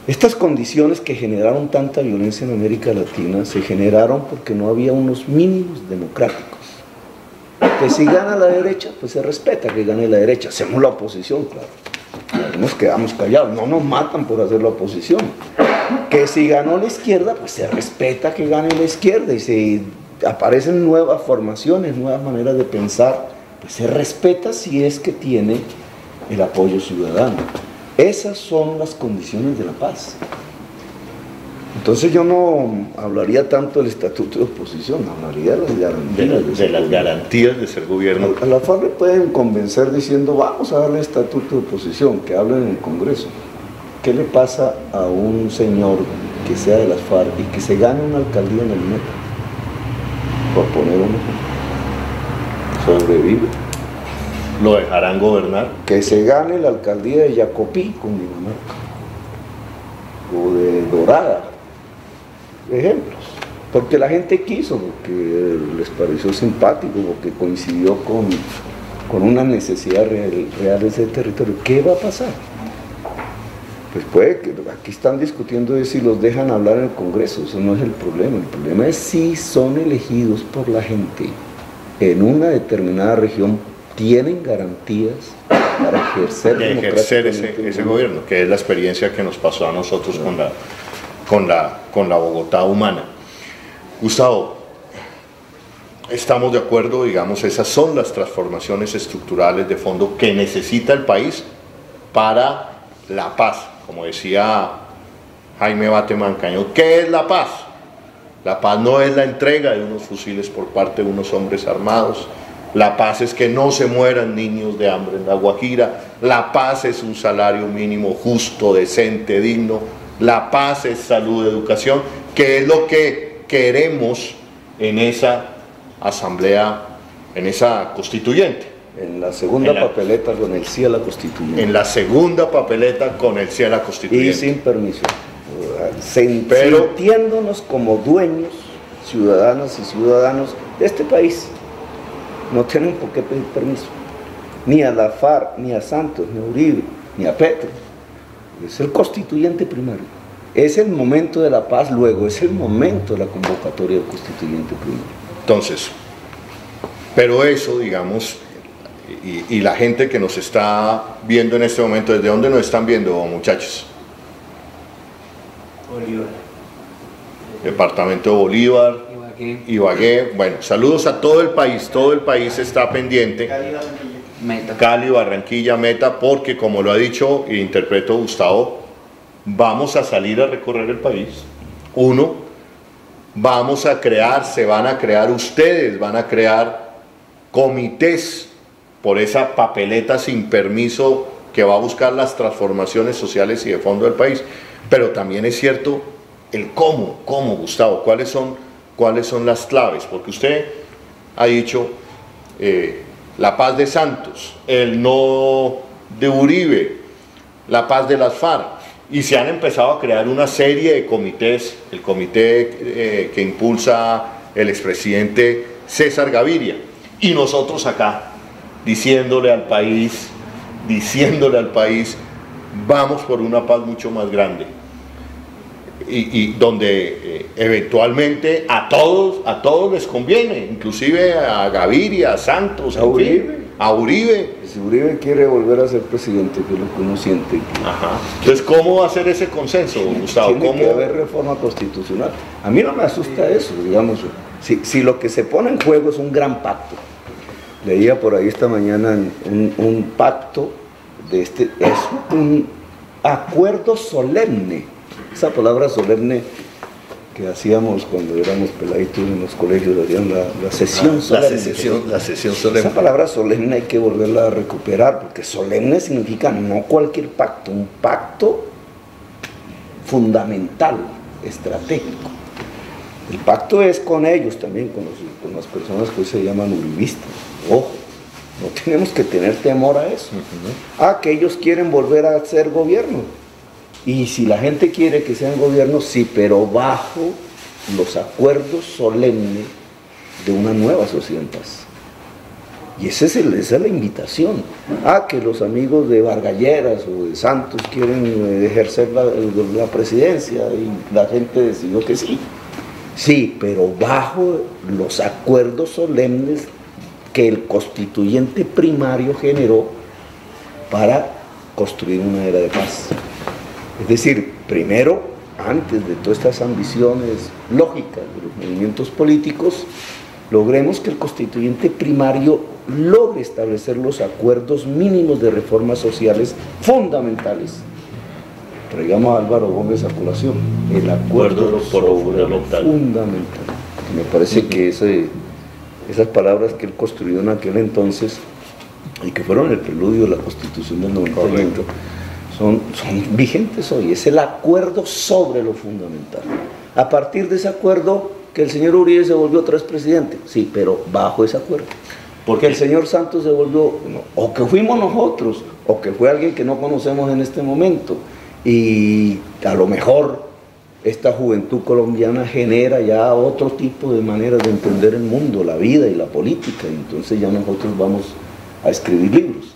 Estas condiciones que generaron tanta violencia en América Latina se generaron porque no había unos mínimos democráticos. Que si gana la derecha, pues se respeta que gane la derecha. Hacemos la oposición, claro. Nos quedamos callados, no nos matan por hacer la oposición. Que si ganó la izquierda, pues se respeta que gane la izquierda, y si aparecen nuevas formaciones, nuevas maneras de pensar, pues se respeta si es que tiene el apoyo ciudadano. Esas son las condiciones de la paz. Entonces yo no hablaría tanto del estatuto de oposición, hablaría de las garantías. De las garantías de ser gobierno. A la FARC le pueden convencer diciendo, vamos a darle estatuto de oposición, que hablen en el Congreso. ¿Qué le pasa a un señor que sea de las FARC y que se gane una alcaldía en el Meta? Por poner un ejemplo. ¿Sobrevive? ¿Lo dejarán gobernar? Que se gane la alcaldía de Jacopí con Dinamarca, o de Dorada, ejemplos, porque la gente quiso, porque les pareció simpático, porque coincidió con una necesidad real de ese territorio. ¿Qué va a pasar? Pues puede que, aquí están discutiendo de si los dejan hablar en el Congreso, eso no es el problema es si son elegidos por la gente en una determinada región, tienen garantías para ejercer ese gobierno, que es la experiencia que nos pasó a nosotros con la Bogotá humana. Gustavo, estamos de acuerdo, digamos, esas son las transformaciones estructurales de fondo que necesita el país para la paz. Como decía Jaime Bateman Cañón, ¿qué es la paz? La paz no es la entrega de unos fusiles por parte de unos hombres armados. La paz es que no se mueran niños de hambre en La Guajira. La paz es un salario mínimo justo, decente, digno. La paz es salud, educación, que es lo que queremos en esa asamblea, en esa constituyente. En la segunda papeleta con el sí a la constituyente. En la segunda papeleta con el sí a la constituyente. Y sin permiso. Sintiéndonos como dueños, ciudadanas y ciudadanos de este país. No tienen por qué pedir permiso. Ni a la FARC, ni a Santos, ni a Uribe, ni a Petro. Es el constituyente primero. Es el momento de la paz luego, es el momento de la convocatoria del constituyente primero. Entonces, pero eso, digamos, y la gente que nos está viendo en este momento, ¿desde dónde nos están viendo, muchachos? Bolívar. Departamento de Bolívar, Ibagué. Bueno, saludos a todo el país está pendiente. Cali, Barranquilla, Meta, porque como lo ha dicho e interpreto Gustavo, vamos a salir a recorrer el país. Uno, vamos a crear, se van a crear ustedes, van a crear comités por esa papeleta sin permiso que va a buscar las transformaciones sociales y de fondo del país. Pero también es cierto el cómo, Gustavo, cuáles son las claves, porque usted ha dicho la paz de Santos, el no de Uribe, la paz de las FARC, y se han empezado a crear una serie de comités, el comité que impulsa el expresidente César Gaviria, y nosotros acá diciéndole al país, vamos por una paz mucho más grande, y donde eventualmente a todos les conviene, inclusive a Gaviria, a Santos, a Uribe. A Uribe. Si Uribe quiere volver a ser presidente, que es lo que uno siente. Ajá. Entonces, ¿cómo va a ser ese consenso, Gustavo? Tiene que haber reforma constitucional. A mí no me asusta eso, digamos. Si lo que se pone en juego es un gran pacto, Leía por ahí esta mañana un pacto es un acuerdo solemne. Esa palabra solemne que hacíamos cuando éramos peladitos en los colegios, hacían la sesión solemne. La sesión solemne. Esa palabra solemne hay que volverla a recuperar, porque solemne significa no cualquier pacto, un pacto fundamental, estratégico. El pacto es con ellos también, con las personas que hoy se llaman uribistas. Ojo, no tenemos que tener temor a eso. Que ellos quieren volver a ser gobierno. Y si la gente quiere que sean gobierno, sí, pero bajo los acuerdos solemnes de una nueva sociedad en paz. Y esa es la invitación. Que los amigos de Vargalleras o de Santos quieren ejercer la presidencia y la gente decidió que sí. Sí, pero bajo los acuerdos solemnes que el constituyente primario generó para construir una era de paz. Es decir, primero, antes de todas estas ambiciones lógicas de los movimientos políticos, logremos que el constituyente primario logre establecer los acuerdos mínimos de reformas sociales fundamentales. Traigamos a Álvaro Gómez a colación, el acuerdo sobre lo fundamental. Me parece que esas palabras que él construyó en aquel entonces y que fueron el preludio de la Constitución del 91 son vigentes hoy. Es el acuerdo sobre lo fundamental. A partir de ese acuerdo, que el señor Uribe se volvió otra vez presidente, sí, pero bajo ese acuerdo. Porque el señor Santos se volvió, o que fuimos nosotros, o que fue alguien que no conocemos en este momento. Y a lo mejor esta juventud colombiana genera ya otro tipo de maneras de entender el mundo, la vida y la política, y entonces ya nosotros vamos a escribir libros.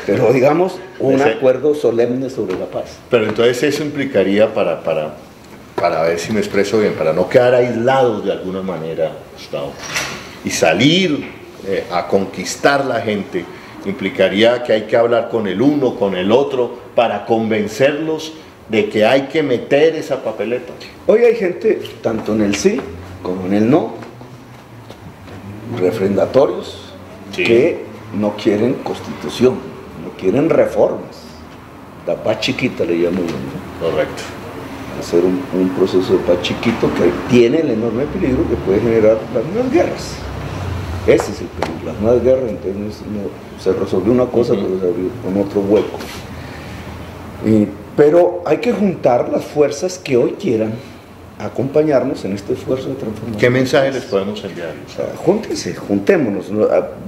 Pero digamos, un acuerdo solemne sobre la paz. Pero entonces eso implicaría, para ver si me expreso bien, para no quedar aislados de alguna manera, Gustavo, y salir a conquistar la gente, implicaría que hay que hablar con el uno, con el otro, para convencerlos de que hay que meter esa papeleta. Hoy hay gente, tanto en el sí como en el no, refrendatorios, sí, que no quieren constitución, no quieren reformas. La paz chiquita le llamo yo, ¿no? Correcto. Hacer un proceso de paz chiquito que tiene el enorme peligro que puede generar las nuevas guerras. Ese es el peligro, las nuevas guerras. Entonces se resolvió una cosa, pero se abrió con otro hueco. Pero hay que juntar las fuerzas que hoy quieran acompañarnos en este esfuerzo de transformación. ¿Qué mensaje les podemos enviar? Júntense, juntémonos.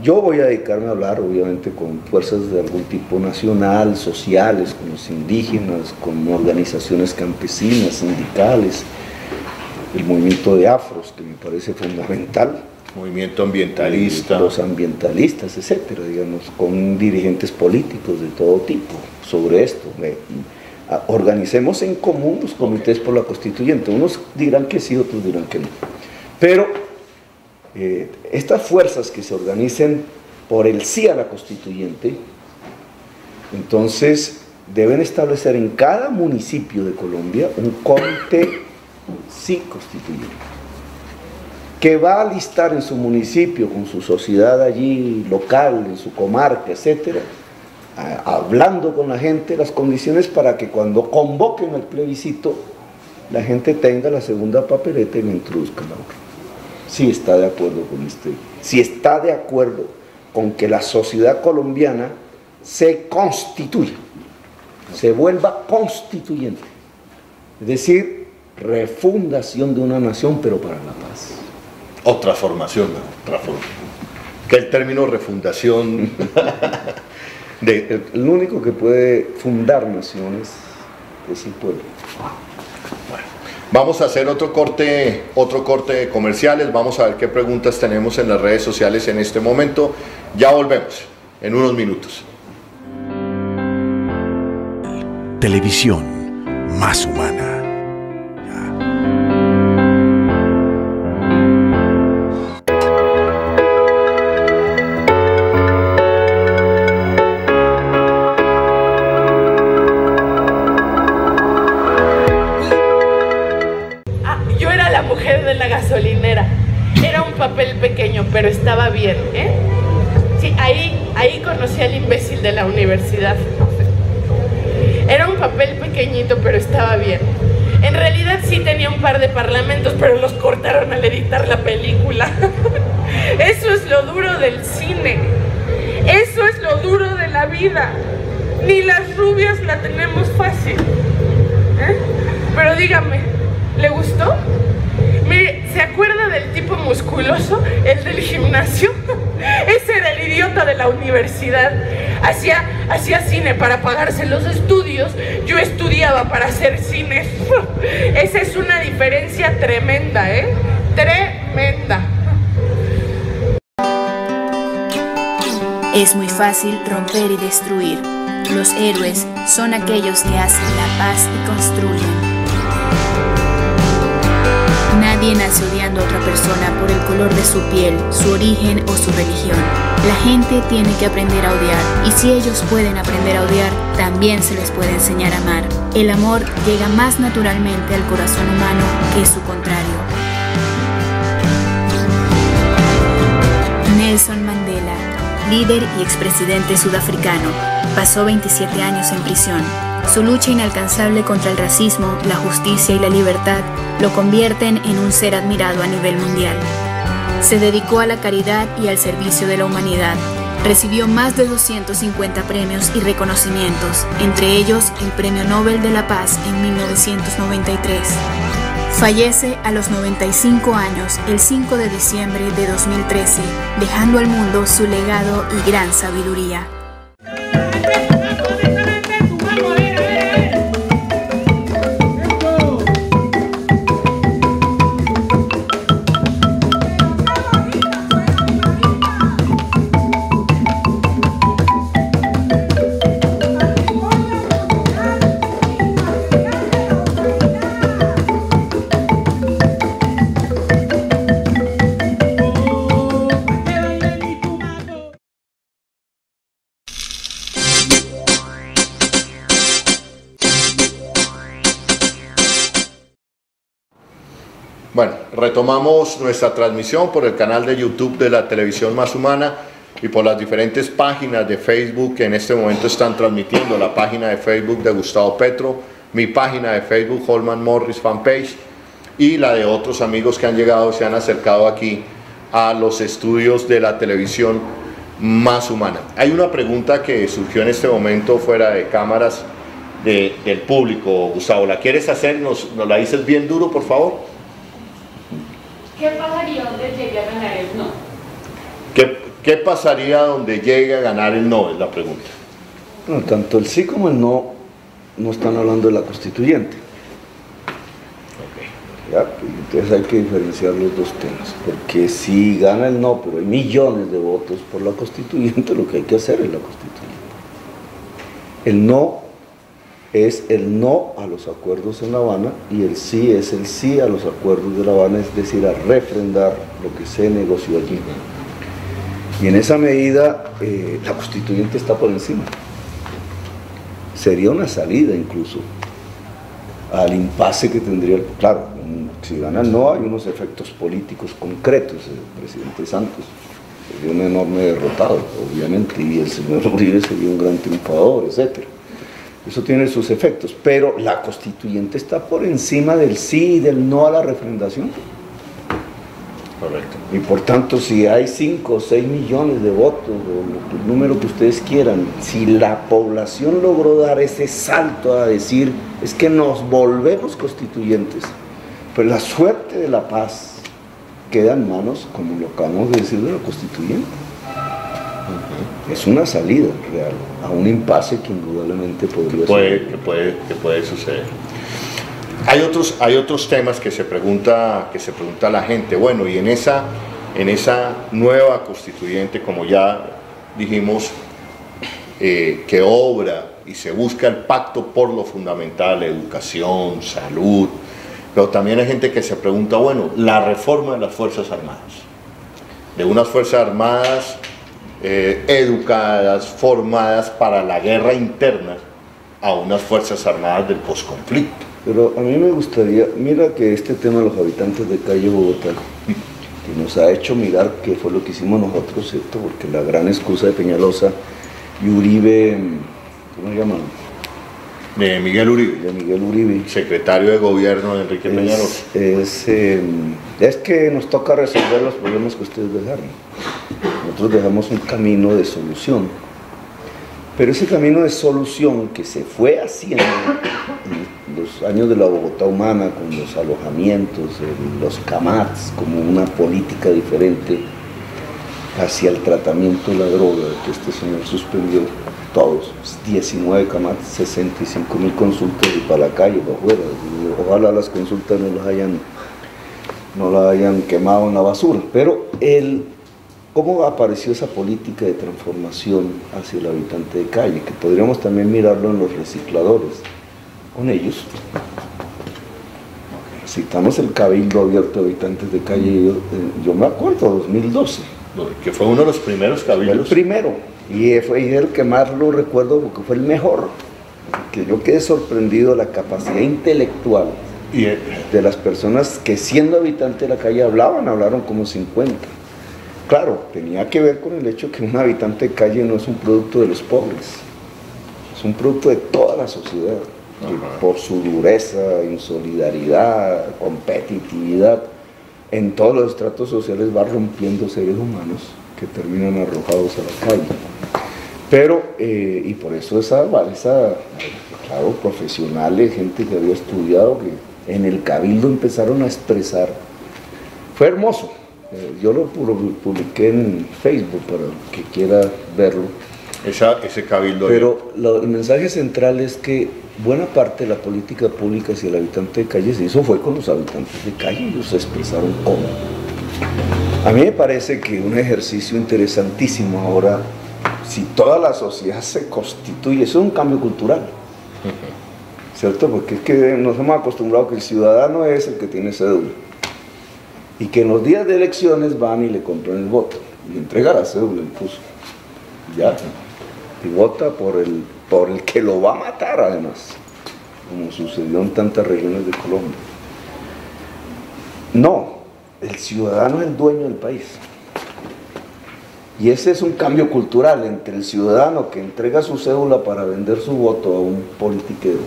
Yo voy a dedicarme a hablar, obviamente, con fuerzas de algún tipo nacional, sociales, con los indígenas, con organizaciones campesinas, sindicales, el movimiento de afros, que me parece fundamental. Movimiento ambientalista. Los ambientalistas, etcétera, digamos, con dirigentes políticos de todo tipo sobre esto. Organicemos en común los comités por la constituyente. Unos dirán que sí, otros dirán que no. Pero estas fuerzas que se organicen por el sí a la constituyente, entonces deben establecer en cada municipio de Colombia un comité sí constituyente, que va a listar en su municipio, con su sociedad allí local, en su comarca, etcétera, hablando con la gente, las condiciones para que cuando convoquen el plebiscito, la gente tenga la segunda papeleta y la introduzca la otra. Si está de acuerdo con si está de acuerdo con que la sociedad colombiana se constituya, se vuelva constituyente, es decir, refundación de una nación, pero para la paz. O transformación, que el término refundación el único que puede fundar naciones es el pueblo. Bueno, vamos a hacer otro corte de comerciales, vamos a ver qué preguntas tenemos en las redes sociales en este momento. Ya volvemos en unos minutos. Televisión más humana. Yo era la mujer de la gasolinera. Era un papel pequeño, pero estaba bien, ¿eh? Sí, ahí conocí al imbécil de la universidad. Era un papel pequeñito, pero estaba bien. En realidad sí tenía un par de parlamentos, pero los cortaron al editar la película. Eso es lo duro del cine. Eso es lo duro de la vida. Ni las rubias la tenemos fácil. ¿Eh? Pero dígame, ¿le gustó? Mire, ¿se acuerda del tipo musculoso? El del gimnasio. Ese era el idiota de la universidad. Hacía cine para pagarse los estudios. Yo estudiaba para hacer cine. Esa es una diferencia tremenda, ¿eh? Tremenda. Es muy fácil romper y destruir. Los héroes son aquellos que hacen la paz y construyen. Nadie nace odiando a otra persona por el color de su piel, su origen o su religión. La gente tiene que aprender a odiar, y si ellos pueden aprender a odiar, también se les puede enseñar a amar. El amor llega más naturalmente al corazón humano que su contrario. Nelson Mandela, líder y expresidente sudafricano, pasó 27 años en prisión. Su lucha inalcanzable contra el racismo, la justicia y la libertad lo convierten en un ser admirado a nivel mundial. Se dedicó a la caridad y al servicio de la humanidad. Recibió más de 250 premios y reconocimientos, entre ellos el Premio Nobel de la Paz en 1993. Fallece a los 95 años el 5 de diciembre de 2013, dejando al mundo su legado y gran sabiduría. Bueno, retomamos nuestra transmisión por el canal de YouTube de la Televisión Más Humana y por las diferentes páginas de Facebook que en este momento están transmitiendo. La página de Facebook de Gustavo Petro, mi página de Facebook, Holman Morris Fanpage, y la de otros amigos que han llegado, se han acercado aquí a los estudios de la Televisión Más Humana. Hay una pregunta que surgió en este momento fuera de cámaras del público. Gustavo, ¿la quieres hacer? ¿Nos la dices bien duro, por favor? ¿Qué pasaría donde llegue a ganar el no? ¿Qué pasaría donde llegue a ganar el no? Es la pregunta. Bueno, tanto el sí como el no están hablando de la constituyente. Okay. ¿Ya? Entonces hay que diferenciar los dos temas, porque si gana el no, pero hay millones de votos por la constituyente, lo que hay que hacer es la constituyente. El no es el no a los acuerdos en La Habana y el sí es el sí a los acuerdos de La Habana, es decir, a refrendar lo que se negoció allí. Y en esa medida la constituyente está por encima. Sería una salida incluso al impasse que tendría, claro, si gana el no hay unos efectos políticos concretos. El presidente Santos sería un enorme derrotado, obviamente, y el señor Uribe sería un gran triunfador, etcétera. Eso tiene sus efectos, pero la constituyente está por encima del sí y del no a la refrendación. Correcto. Y por tanto, si hay 5 o 6 millones de votos, o el número que ustedes quieran, si la población logró dar ese salto a decir, es que nos volvemos constituyentes, pues la suerte de la paz queda en manos, como lo acabamos de decir, de la constituyente. Es una salida real a un impasse que indudablemente podría ser. Que puede suceder. Hay otros temas que se pregunta la gente. Bueno, y en esa nueva constituyente, como ya dijimos, que obra y se busca el pacto por lo fundamental, educación, salud, pero también hay gente que se pregunta, bueno, la reforma de las Fuerzas Armadas, de unas Fuerzas Armadas educadas, formadas para la guerra interna, a unas Fuerzas Armadas del posconflicto. Pero a mí me gustaría, mira que este tema de los habitantes de calle Bogotá que nos ha hecho mirar qué fue lo que hicimos nosotros, ¿cierto? Porque la gran excusa de Peñalosa y Uribe, ¿cómo se llaman? De Miguel Uribe. De Miguel Uribe. Secretario de Gobierno de Enrique Peñalosa. Es que nos toca resolver los problemas que ustedes dejaron. Nosotros dejamos un camino de solución. Pero ese camino de solución que se fue haciendo en los años de la Bogotá humana, con los alojamientos, los CAMATs, como una política diferente hacia el tratamiento de la droga, que este señor suspendió todos, 19 CAMATs, 65.000 consultas y para la calle, para afuera. Ojalá las consultas no la hayan quemado en la basura, pero ¿cómo apareció esa política de transformación hacia el habitante de calle? Que podríamos también mirarlo en los recicladores. Con ellos citamos el Cabildo Abierto de Habitantes de Calle, yo me acuerdo, 2012. Que fue uno de los primeros cabildos. Fue el primero, y fue el que más lo recuerdo porque fue el mejor. Que yo quedé sorprendido de la capacidad intelectual de las personas que, siendo habitantes de la calle, hablaron como 50. Claro, tenía que ver con el hecho que un habitante de calle no es un producto de los pobres, es un producto de toda la sociedad, que por su dureza, insolidaridad, competitividad, en todos los estratos sociales va rompiendo seres humanos que terminan arrojados a la calle. Pero, y por eso claro, profesionales, gente que había estudiado, que en el Cabildo empezaron a expresar. Fue hermoso. Yo lo publiqué en Facebook para el que quiera verlo. Ese cabildo. Pero el mensaje central es que buena parte de la política pública hacia el habitante de calle se hizo fue con los habitantes de calle, ellos se expresaron cómo. A mí me parece que un ejercicio interesantísimo ahora, si toda la sociedad se constituye, eso es un cambio cultural, ¿cierto? Porque es que nos hemos acostumbrado que el ciudadano es el que tiene cédula. Y que en los días de elecciones van y le compran el voto, y le entrega la cédula incluso, ya, y vota por el que lo va a matar además, como sucedió en tantas regiones de Colombia. No, el ciudadano es el dueño del país. Y ese es un cambio cultural entre el ciudadano que entrega su cédula para vender su voto a un politiquero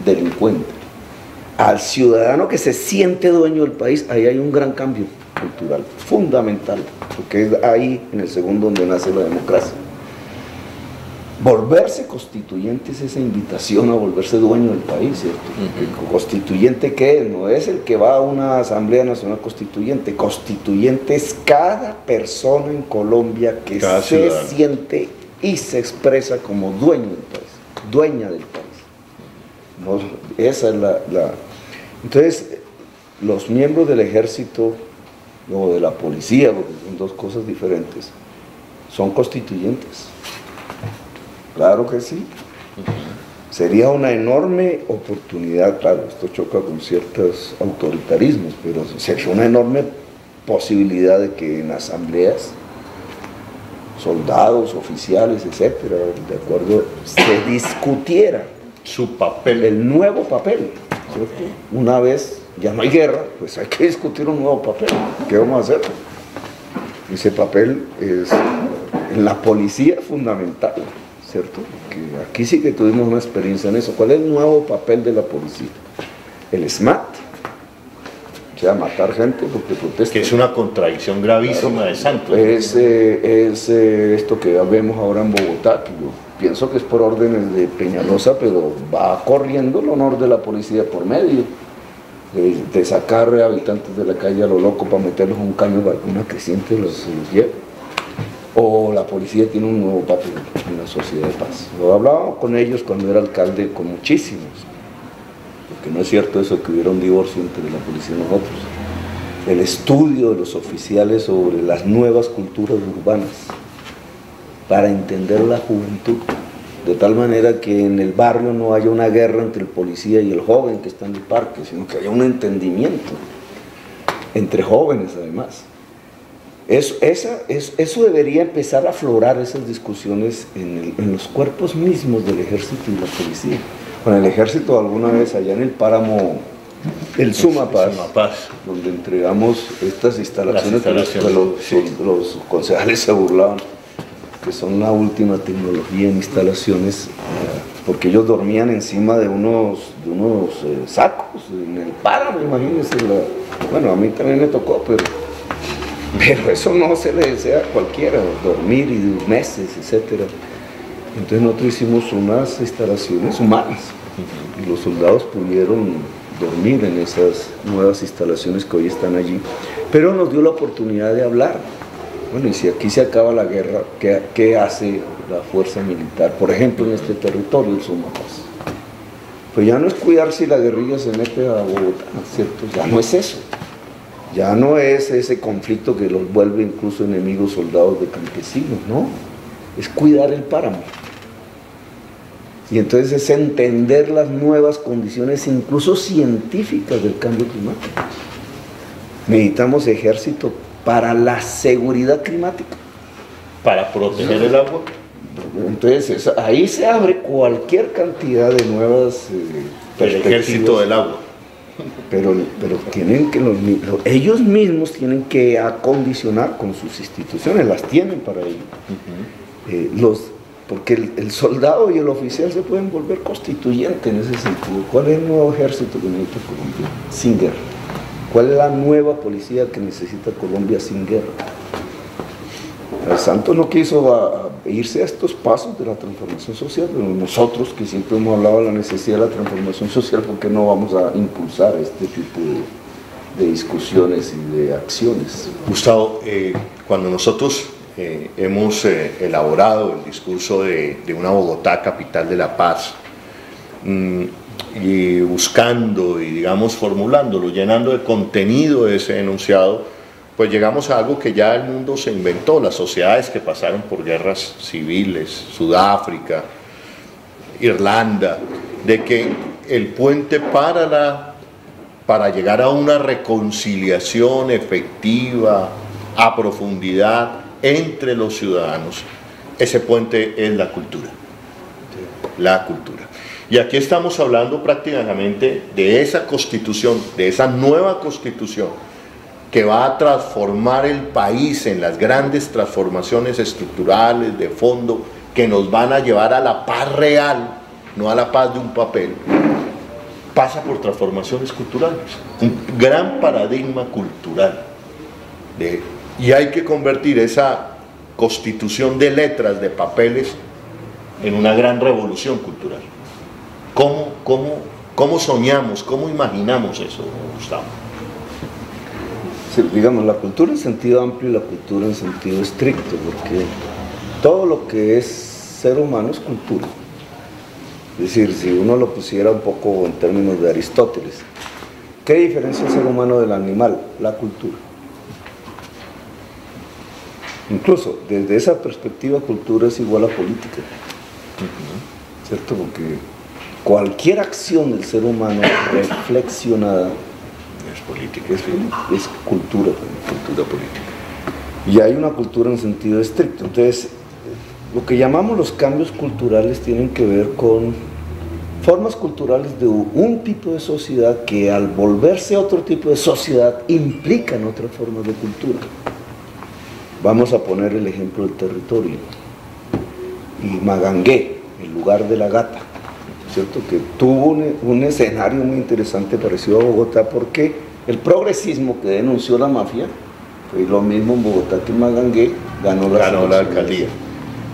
delincuente, al ciudadano que se siente dueño del país. Ahí hay un gran cambio cultural, fundamental, porque es ahí en el segundo donde nace la democracia. Volverse constituyente es esa invitación a volverse dueño del país, ¿cierto? El constituyente, ¿qué es? No es el que va a una Asamblea Nacional Constituyente. Constituyente es cada persona en Colombia que se siente y se expresa como dueño del país, dueña del país. No, esa es Entonces, los miembros del ejército o de la policía, porque son dos cosas diferentes, son constituyentes. Claro que sí. Sería una enorme oportunidad, claro, esto choca con ciertos autoritarismos, pero sería una enorme posibilidad de que en asambleas, soldados, oficiales, etcétera, de acuerdo, se discutiera su papel, el nuevo papel, ¿cierto? Una vez ya no hay guerra, pues hay que discutir un nuevo papel. ¿Qué vamos a hacer? Ese papel es en la policía fundamental, ¿cierto? Que aquí sí que tuvimos una experiencia en eso. ¿Cuál es el nuevo papel de la policía? El SMAT, o sea, matar gente porque protesta. Que es una contradicción gravísima de Santos. Es esto que vemos ahora en Bogotá, que yo pienso que es por órdenes de Peñalosa, pero va corriendo el honor de la policía por medio, de sacar a habitantes de la calle a lo loco para meterlos en un caño, una creciente se los lleva. O la policía tiene un nuevo papel en la sociedad de paz. Lo hablaba con ellos cuando era alcalde, con muchísimos, porque no es cierto eso que hubiera un divorcio entre la policía y nosotros. El estudio de los oficiales sobre las nuevas culturas urbanas para entender la juventud, de tal manera que en el barrio no haya una guerra entre el policía y el joven que está en el parque, sino que haya un entendimiento entre jóvenes además. Eso debería empezar a aflorar, esas discusiones en los cuerpos mismos del ejército y la policía. Con el ejército alguna vez allá en el páramo El Sumapaz, Sumapaz, donde entregamos estas instalaciones, sí. los concejales se burlaban, que son la última tecnología en instalaciones, porque ellos dormían encima de unos sacos en el páramo, imagínense. Bueno, a mí también me tocó, pero eso no se le desea a cualquiera, dormir y meses, etcétera. Entonces nosotros hicimos unas instalaciones humanas y los soldados pudieron dormir en esas nuevas instalaciones que hoy están allí, pero nos dio la oportunidad de hablar. Bueno, y si aquí se acaba la guerra, ¿qué hace la fuerza militar? Por ejemplo, en este territorio, el Sumapaz. Pues ya no es cuidar si la guerrilla se mete a Bogotá, ¿cierto? Ya no es eso. Ya no es ese conflicto que los vuelve incluso enemigos soldados de campesinos, ¿no? Es cuidar el páramo. Y entonces es entender las nuevas condiciones, incluso científicas, del cambio climático. Necesitamos ejército para la seguridad climática. para proteger el agua. Entonces ahí se abre cualquier cantidad de nuevas El ejército del agua. Pero tienen que ellos mismos tienen que acondicionar con sus instituciones, las tienen para ello. Porque el soldado y el oficial se pueden volver constituyentes en ese sentido. ¿Cuál es el nuevo ejército que necesita Colombia? Sin guerra. ¿Cuál es la nueva policía que necesita Colombia sin guerra? El Santos no quiso irse a estos pasos de la transformación social, pero nosotros que siempre hemos hablado de la necesidad de la transformación social, ¿por qué no vamos a impulsar este tipo de discusiones y de acciones? Gustavo, cuando nosotros hemos elaborado el discurso de una Bogotá capital de la paz, y buscando y digamos formulándolo, llenando de contenido ese enunciado, pues llegamos a algo que ya el mundo se inventó, las sociedades que pasaron por guerras civiles, Sudáfrica, Irlanda, de que el puente para llegar a una reconciliación efectiva, a profundidad entre los ciudadanos, ese puente es la cultura. La cultura. Y aquí estamos hablando prácticamente de esa constitución, de esa nueva constitución que va a transformar el país en las grandes transformaciones estructurales de fondo que nos van a llevar a la paz real, no a la paz de un papel. Pasa por transformaciones culturales, un gran paradigma cultural. Y hay que convertir esa constitución de letras, de papeles, en una gran revolución cultural. ¿Cómo soñamos, cómo imaginamos eso, Gustavo? Sí, digamos, la cultura en sentido amplio y la cultura en sentido estricto, porque todo lo que es ser humano es cultura. Es decir, si uno lo pusiera un poco en términos de Aristóteles, ¿qué diferencia el ser humano del animal? La cultura. Incluso desde esa perspectiva, cultura es igual a política. ¿Cierto? Porque cualquier acción del ser humano reflexionada Es política. Es cultura política. Y hay una cultura en sentido estricto. Entonces, lo que llamamos los cambios culturales tienen que ver con formas culturales de un tipo de sociedad que al volverse otro tipo de sociedad implican otras formas de cultura. Vamos a poner el ejemplo del territorio. Y Magangué, el lugar de la gata, ¿cierto? Que tuvo un escenario muy interesante parecido a Bogotá, porque el progresismo que denunció la mafia fue lo mismo en Bogotá que en Magangué, ganó la alcaldía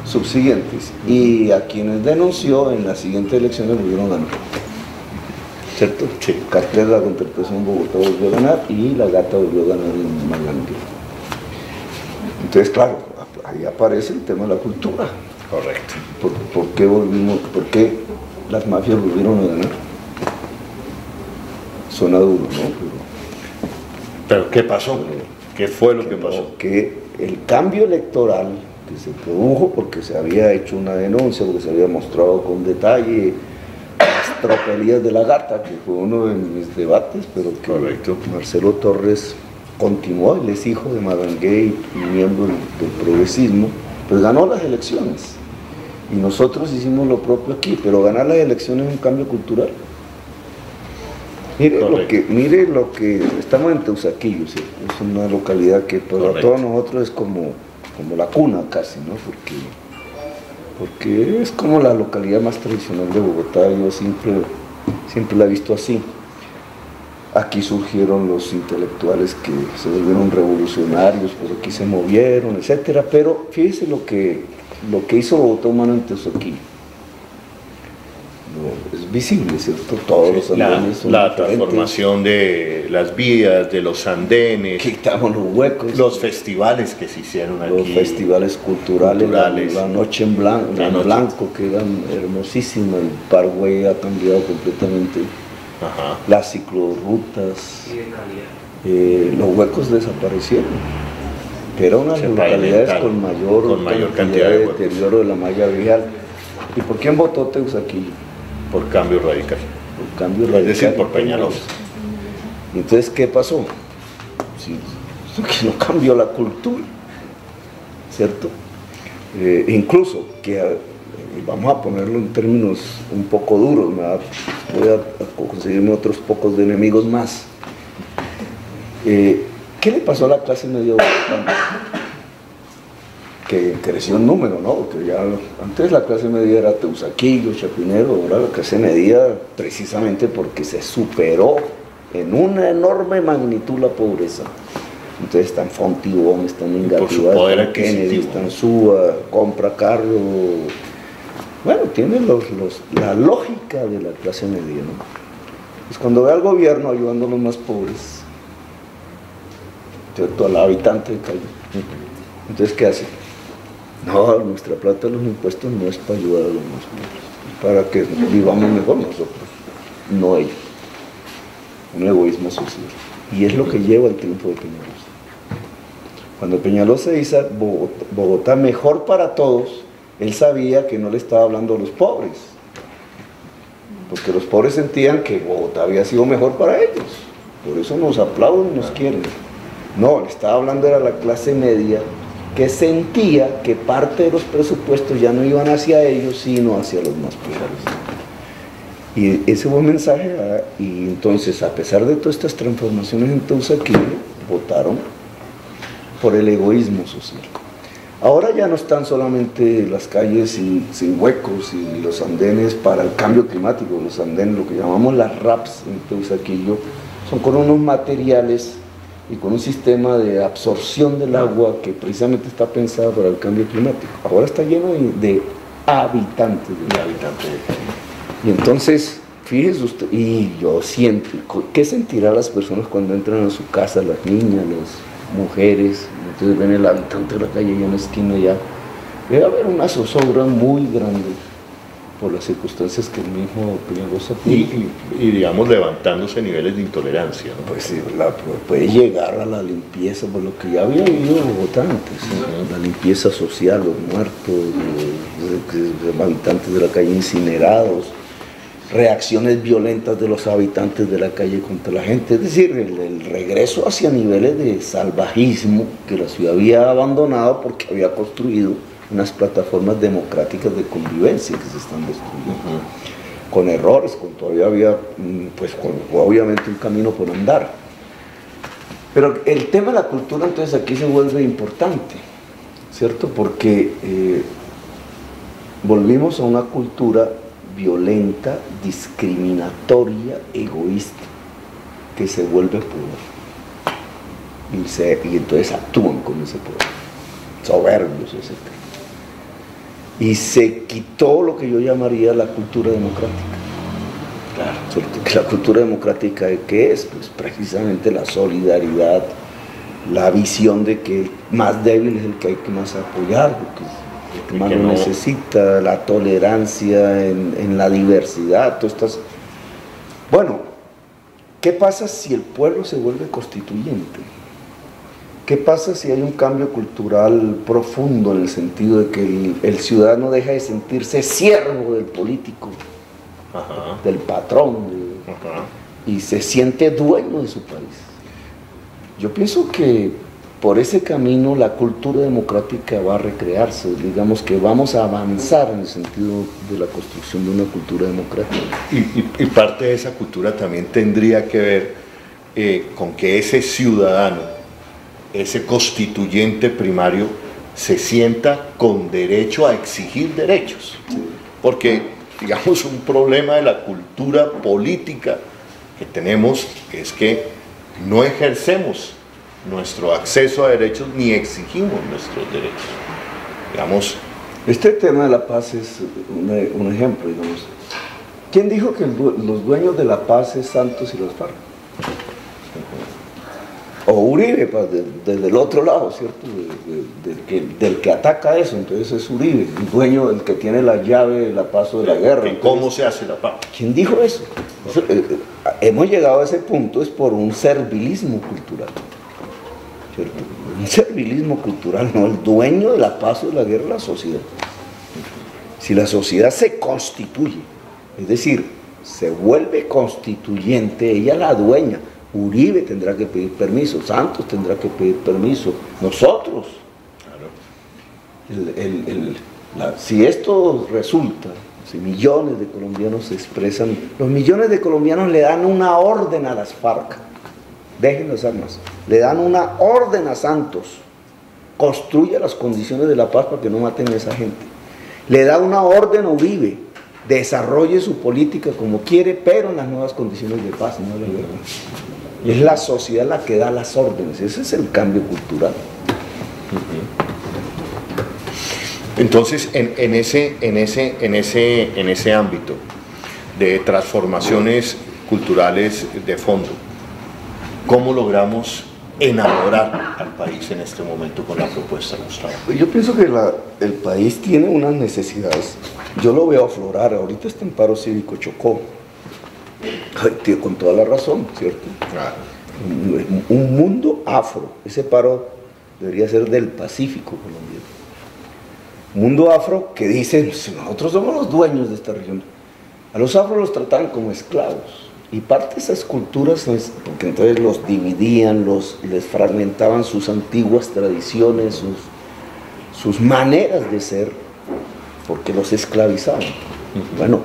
subsiguientes, y a quienes denunció en las siguientes elecciones volvieron a ganar, ¿ciererto? Sí. Cartel de la Concertación en Bogotá volvió a ganar y la gata volvió a ganar en Magangué. Entonces, claro, ahí aparece el tema de la cultura. Correcto. ¿Por qué las mafias volvieron a ganar? Suena duro, ¿no? ¿Pero qué pasó? ¿Qué fue lo que pasó? Que el cambio electoral que se produjo porque se había hecho una denuncia, porque se había mostrado con detalle las tropelías de la gata, que fue uno de mis debates, pero que Correcto. Marcelo Torres continuó, él es hijo de Magangué y miembro del progresismo, pues ganó las elecciones. Y nosotros hicimos lo propio aquí, pero ganar las elecciones es un cambio cultural. Mire lo que estamos en Teusaquillo, ¿sí? Es una localidad que para todos nosotros es como la cuna casi, ¿no? Porque es como la localidad más tradicional de Bogotá. Yo siempre la he visto así. Aquí surgieron los intelectuales que se volvieron revolucionarios, pues aquí se movieron, etcétera. Pero fíjese lo que hizo Bogotá humano en Teusaquillo. Es visible, ¿cierto? Todos los andenes son la diferentes. Transformación de las vías, de los andenes, Quitamos los huecos, los festivales que se hicieron aquí, los festivales culturales. La noche en blanco, que eran hermosísimas. El Parkway ha cambiado completamente. Ajá. Las ciclorrutas, los huecos desaparecieron. Era una de las localidades con mayor cantidad de deterioro de la malla vial. ¿Y por quién votó Teusaquillo? Por Cambio Radical. Por Cambio Radical. Es decir, por Peñalosa. Entonces, ¿qué pasó? Que no cambió la cultura, ¿cierto? Incluso, vamos a ponerlo en términos un poco duros, voy a conseguirme otros pocos de enemigos más. ¿Qué le pasó a la clase media bogotana? Que creció en número, ¿no? Porque ya antes la clase media era Teusaquillo, Chapinero, ahora la clase media, precisamente porque se superó en una enorme magnitud la pobreza. Entonces están Fontibón, están Engativá, están Kennedy, están Suba, compra carro. Bueno, tiene la lógica de la clase media, ¿no? Pues cuando ve al gobierno ayudando a los más pobres, ¿cierto? Al habitante de calle. Entonces, ¿qué hace? No, nuestra plata de los impuestos no es para ayudar a los más pobres, es para que vivamos mejor nosotros, no ellos. Un egoísmo social. Y es lo que lleva al triunfo de Peñalosa. Cuando Peñalosa dice Bogotá mejor para todos, él sabía que no le estaba hablando a los pobres, porque los pobres sentían que Bogotá había sido mejor para ellos, por eso nos aplauden y nos quieren. No, le estaba hablando a la clase media, que sentía que parte de los presupuestos ya no iban hacia ellos, sino hacia los más pobres. Y ese fue el mensaje, y entonces, a pesar de todas estas transformaciones en Teusaquillo, votaron por el egoísmo social. Ahora ya no están solamente las calles sin huecos y los andenes para el cambio climático, los andenes, lo que llamamos las RAPs en Teusaquillo, son con unos materiales y con un sistema de absorción del agua que precisamente está pensado para el cambio climático. Ahora está lleno de habitantes. Y entonces, fíjese usted, y yo siento, ¿qué sentirán las personas cuando entran a su casa, las niñas, las mujeres? Entonces ven el habitante de la calle y en la esquina ya. Debe haber una zozobra muy grande por las circunstancias que el mismo Peñalosa y digamos levantándose niveles de intolerancia, ¿no? Pues sí, puede llegar a la limpieza, por lo que ya había vivido Bogotá antes, ¿no? La limpieza social, los muertos, los habitantes de la calle incinerados, reacciones violentas de los habitantes de la calle contra la gente, es decir, el regreso hacia niveles de salvajismo que la ciudad había abandonado porque había construido unas plataformas democráticas de convivencia que se están destruyendo, con errores, con todavía había, pues obviamente un camino por andar. Pero el tema de la cultura entonces aquí se vuelve importante, ¿cierto? Porque volvimos a una cultura violenta, discriminatoria, egoísta, que se vuelve poder. Y entonces actúan con ese poder, soberbios, etc. Y se quitó lo que yo llamaría la cultura democrática. Claro, ¿cierto? Que la cultura democrática, ¿qué es? Pues precisamente la solidaridad, la visión de que el más débil es el que hay que más apoyar, porque el que más lo necesita, la tolerancia en la diversidad, todas estas. Bueno, ¿qué pasa si el pueblo se vuelve constituyente? ¿Qué pasa si hay un cambio cultural profundo en el sentido de que el ciudadano deja de sentirse siervo del político, del patrón, y se siente dueño de su país? Yo pienso que por ese camino la cultura democrática va a recrearse, digamos que vamos a avanzar en el sentido de la construcción de una cultura democrática. Y parte de esa cultura también tendría que ver con que ese ciudadano, ese constituyente primario, se sienta con derecho a exigir derechos. Porque, digamos, un problema de la cultura política que tenemos es que no ejercemos nuestro acceso a derechos ni exigimos nuestros derechos. Digamos, este tema de la paz es un ejemplo, digamos. ¿Quién dijo que los dueños de la paz es Santos y los FARC? O Uribe, desde el otro lado, ¿cierto? Del que ataca eso, entonces es Uribe, el dueño, el que tiene la llave, la paso de la guerra. Entonces, ¿cómo se hace la paz? ¿Quién dijo eso? Hemos llegado a ese punto es por un servilismo cultural, ¿cierto? Un servilismo cultural, no, el dueño de la paz o de la guerra es la sociedad. Si la sociedad se constituye, es decir, se vuelve constituyente, ella la dueña. Uribe tendrá que pedir permiso, Santos tendrá que pedir permiso, nosotros. Claro. Si esto resulta, si millones de colombianos se expresan, los millones de colombianos le dan una orden a las FARC, dejen las armas, le dan una orden a Santos, construya las condiciones de la paz para que no maten a esa gente. Le da una orden a Uribe, desarrolle su política como quiere, pero en las nuevas condiciones de paz, no de guerra. Y es la sociedad la que da las órdenes, ese es el cambio cultural. Entonces, en ese ámbito de transformaciones culturales de fondo, ¿cómo logramos enamorar al país en este momento con la propuesta, Gustavo? Yo pienso que el país tiene unas necesidades. Yo lo veo aflorar, ahorita está en paro cívico Chocó. Ay, con toda la razón, ¿cierto? Claro. Un mundo afro, ese paro debería ser del Pacífico colombiano. Mundo afro que dice, nosotros somos los dueños de esta región. A los afros los trataban como esclavos. Y parte de esas culturas, porque entonces los dividían, les fragmentaban sus antiguas tradiciones, sus maneras de ser, porque los esclavizaban. Bueno,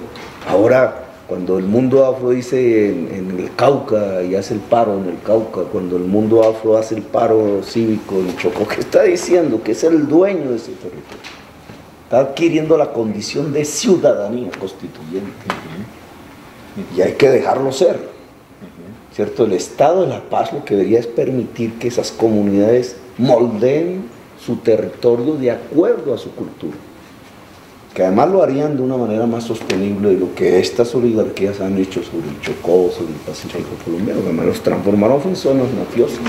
ahora cuando el mundo afro dice en el Cauca y hace el paro en el Cauca, cuando el mundo afro hace el paro cívico en Chocó, ¿qué está diciendo? Que es el dueño de ese territorio. Está adquiriendo la condición de ciudadanía constituyente. Y hay que dejarlo ser, ¿cierto? El estado de la paz lo que debería es permitir que esas comunidades moldeen su territorio de acuerdo a su cultura, que además lo harían de una manera más sostenible de lo que estas oligarquías han hecho sobre el Chocó, sobre el Pacífico colombiano, que además los transformaron en zonas mafiosas.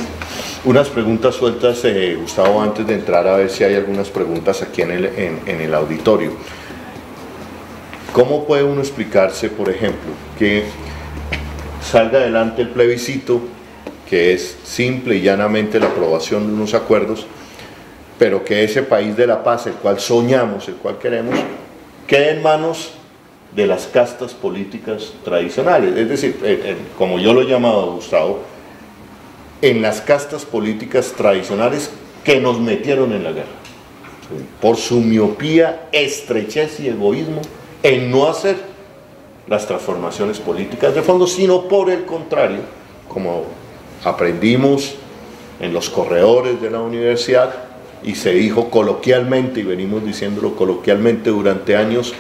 Unas preguntas sueltas, Gustavo, antes de entrar a ver si hay algunas preguntas aquí en el auditorio. ¿Cómo puede uno explicarse, por ejemplo, que salga adelante el plebiscito, que es simple y llanamente la aprobación de unos acuerdos, pero que ese país de la paz, el cual soñamos, el cual queremos, quede en manos de las castas políticas tradicionales? Es decir, como yo lo he llamado, Gustavo, en las castas políticas tradicionales que nos metieron en la guerra, por su miopía, estrechez y egoísmo, en no hacer las transformaciones políticas de fondo, sino por el contrario, como aprendimos en los corredores de la universidad y se dijo coloquialmente, y venimos diciéndolo coloquialmente durante años,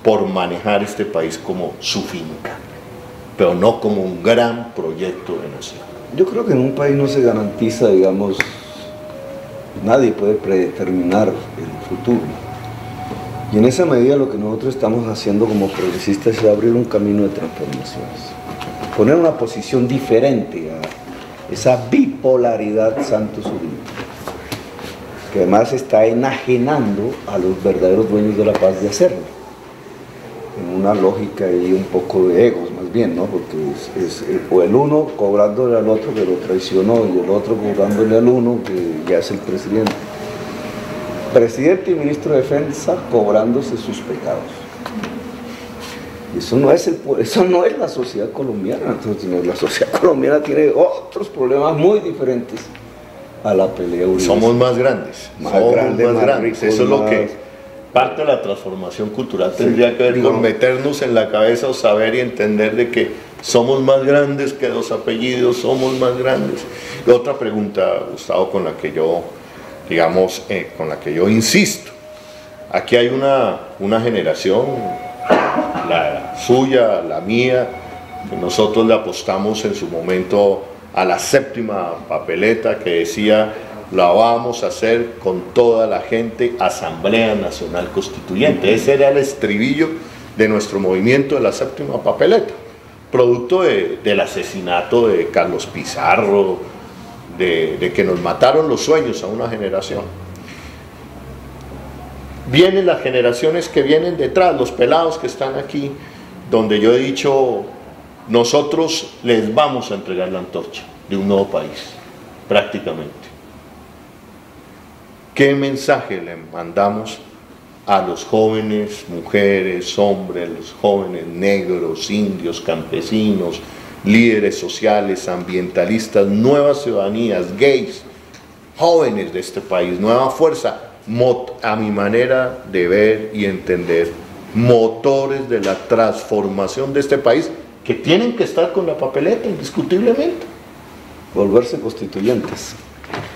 por manejar este país como su finca, pero no como un gran proyecto de nación. Yo creo que en un país no se garantiza, digamos, nadie puede predeterminar el futuro. Y en esa medida lo que nosotros estamos haciendo como progresistas es abrir un camino de transformaciones. Poner una posición diferente a esa bipolaridad Santos-Uribe, que además está enajenando a los verdaderos dueños de la paz de hacerlo. En una lógica y un poco de egos más bien, ¿no? Porque o el uno cobrándole al otro que lo traicionó y el otro cobrándole al uno que ya es el presidente. Presidente y ministro de Defensa cobrándose sus pecados. Eso no es la sociedad colombiana. Entonces, la sociedad colombiana tiene otros problemas muy diferentes a la pelea uribista. Somos más grandes, Más somos grandes, más más grandes. ricos, Eso es lo más- que parte de la transformación cultural tendría que ver digo, con meternos en la cabeza o saber y entender de que somos más grandes que los apellidos, somos más grandes. Y otra pregunta, Gustavo, con la que yo, digamos, con la que yo insisto. Aquí hay una generación, la suya, la mía, que nosotros le apostamos en su momento a la séptima papeleta que decía: la vamos a hacer con toda la gente, Asamblea Nacional Constituyente. Ese era el estribillo de nuestro movimiento de la séptima papeleta, producto del asesinato de Carlos Pizarro, de que nos mataron los sueños a una generación. Vienen las generaciones que vienen detrás, los pelados que están aquí, donde yo he dicho: nosotros les vamos a entregar la antorcha de un nuevo país, prácticamente. ¿Qué mensaje le mandamos a los jóvenes, mujeres, hombres, los jóvenes negros, indios, campesinos, líderes sociales, ambientalistas, nuevas ciudadanías, gays, jóvenes de este país, nueva fuerza, a mi manera de ver y entender, motores de la transformación de este país, que tienen que estar con la papeleta indiscutiblemente? Volverse constituyentes.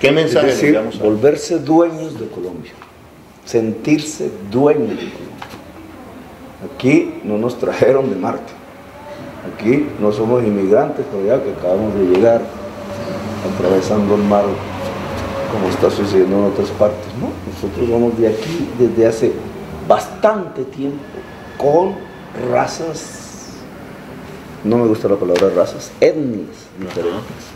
¿Qué mensaje Es decir, le damos a volverse dueños de Colombia, sentirse dueños de Colombia. Aquí no nos trajeron de Marte, aquí no somos inmigrantes todavía que acabamos de llegar atravesando el mar como está sucediendo en otras partes, ¿no? Nosotros vamos de aquí desde hace bastante tiempo con razas, no me gusta la palabra razas, etnias diferentes.